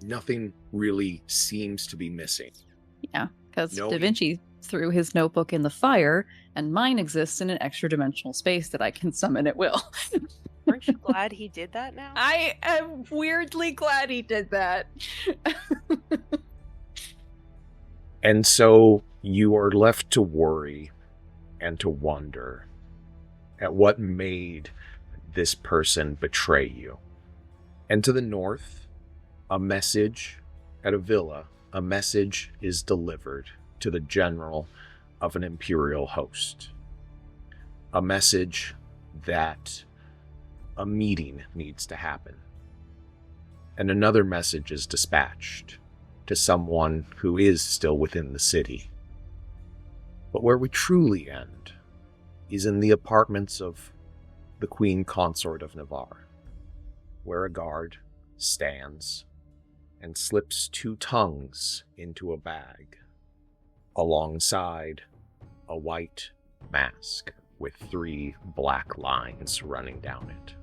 nothing really seems to be missing.
Yeah, because
No.
Da Vinci threw his notebook in the fire, and mine exists in an extra dimensional space that I can summon at will.
Aren't you glad he did that now?
I am weirdly glad he did that.
And so you are left to worry and to wonder at what made this person betray you. And to the north, a message at a villa, a message is delivered to the general of an imperial host. A message that a meeting needs to happen. And another message is dispatched to someone who is still within the city. But where we truly end is in the apartments of the Queen Consort of Navarre, where a guard stands and slips 2 tongues into a bag, alongside a white mask with 3 black lines running down it.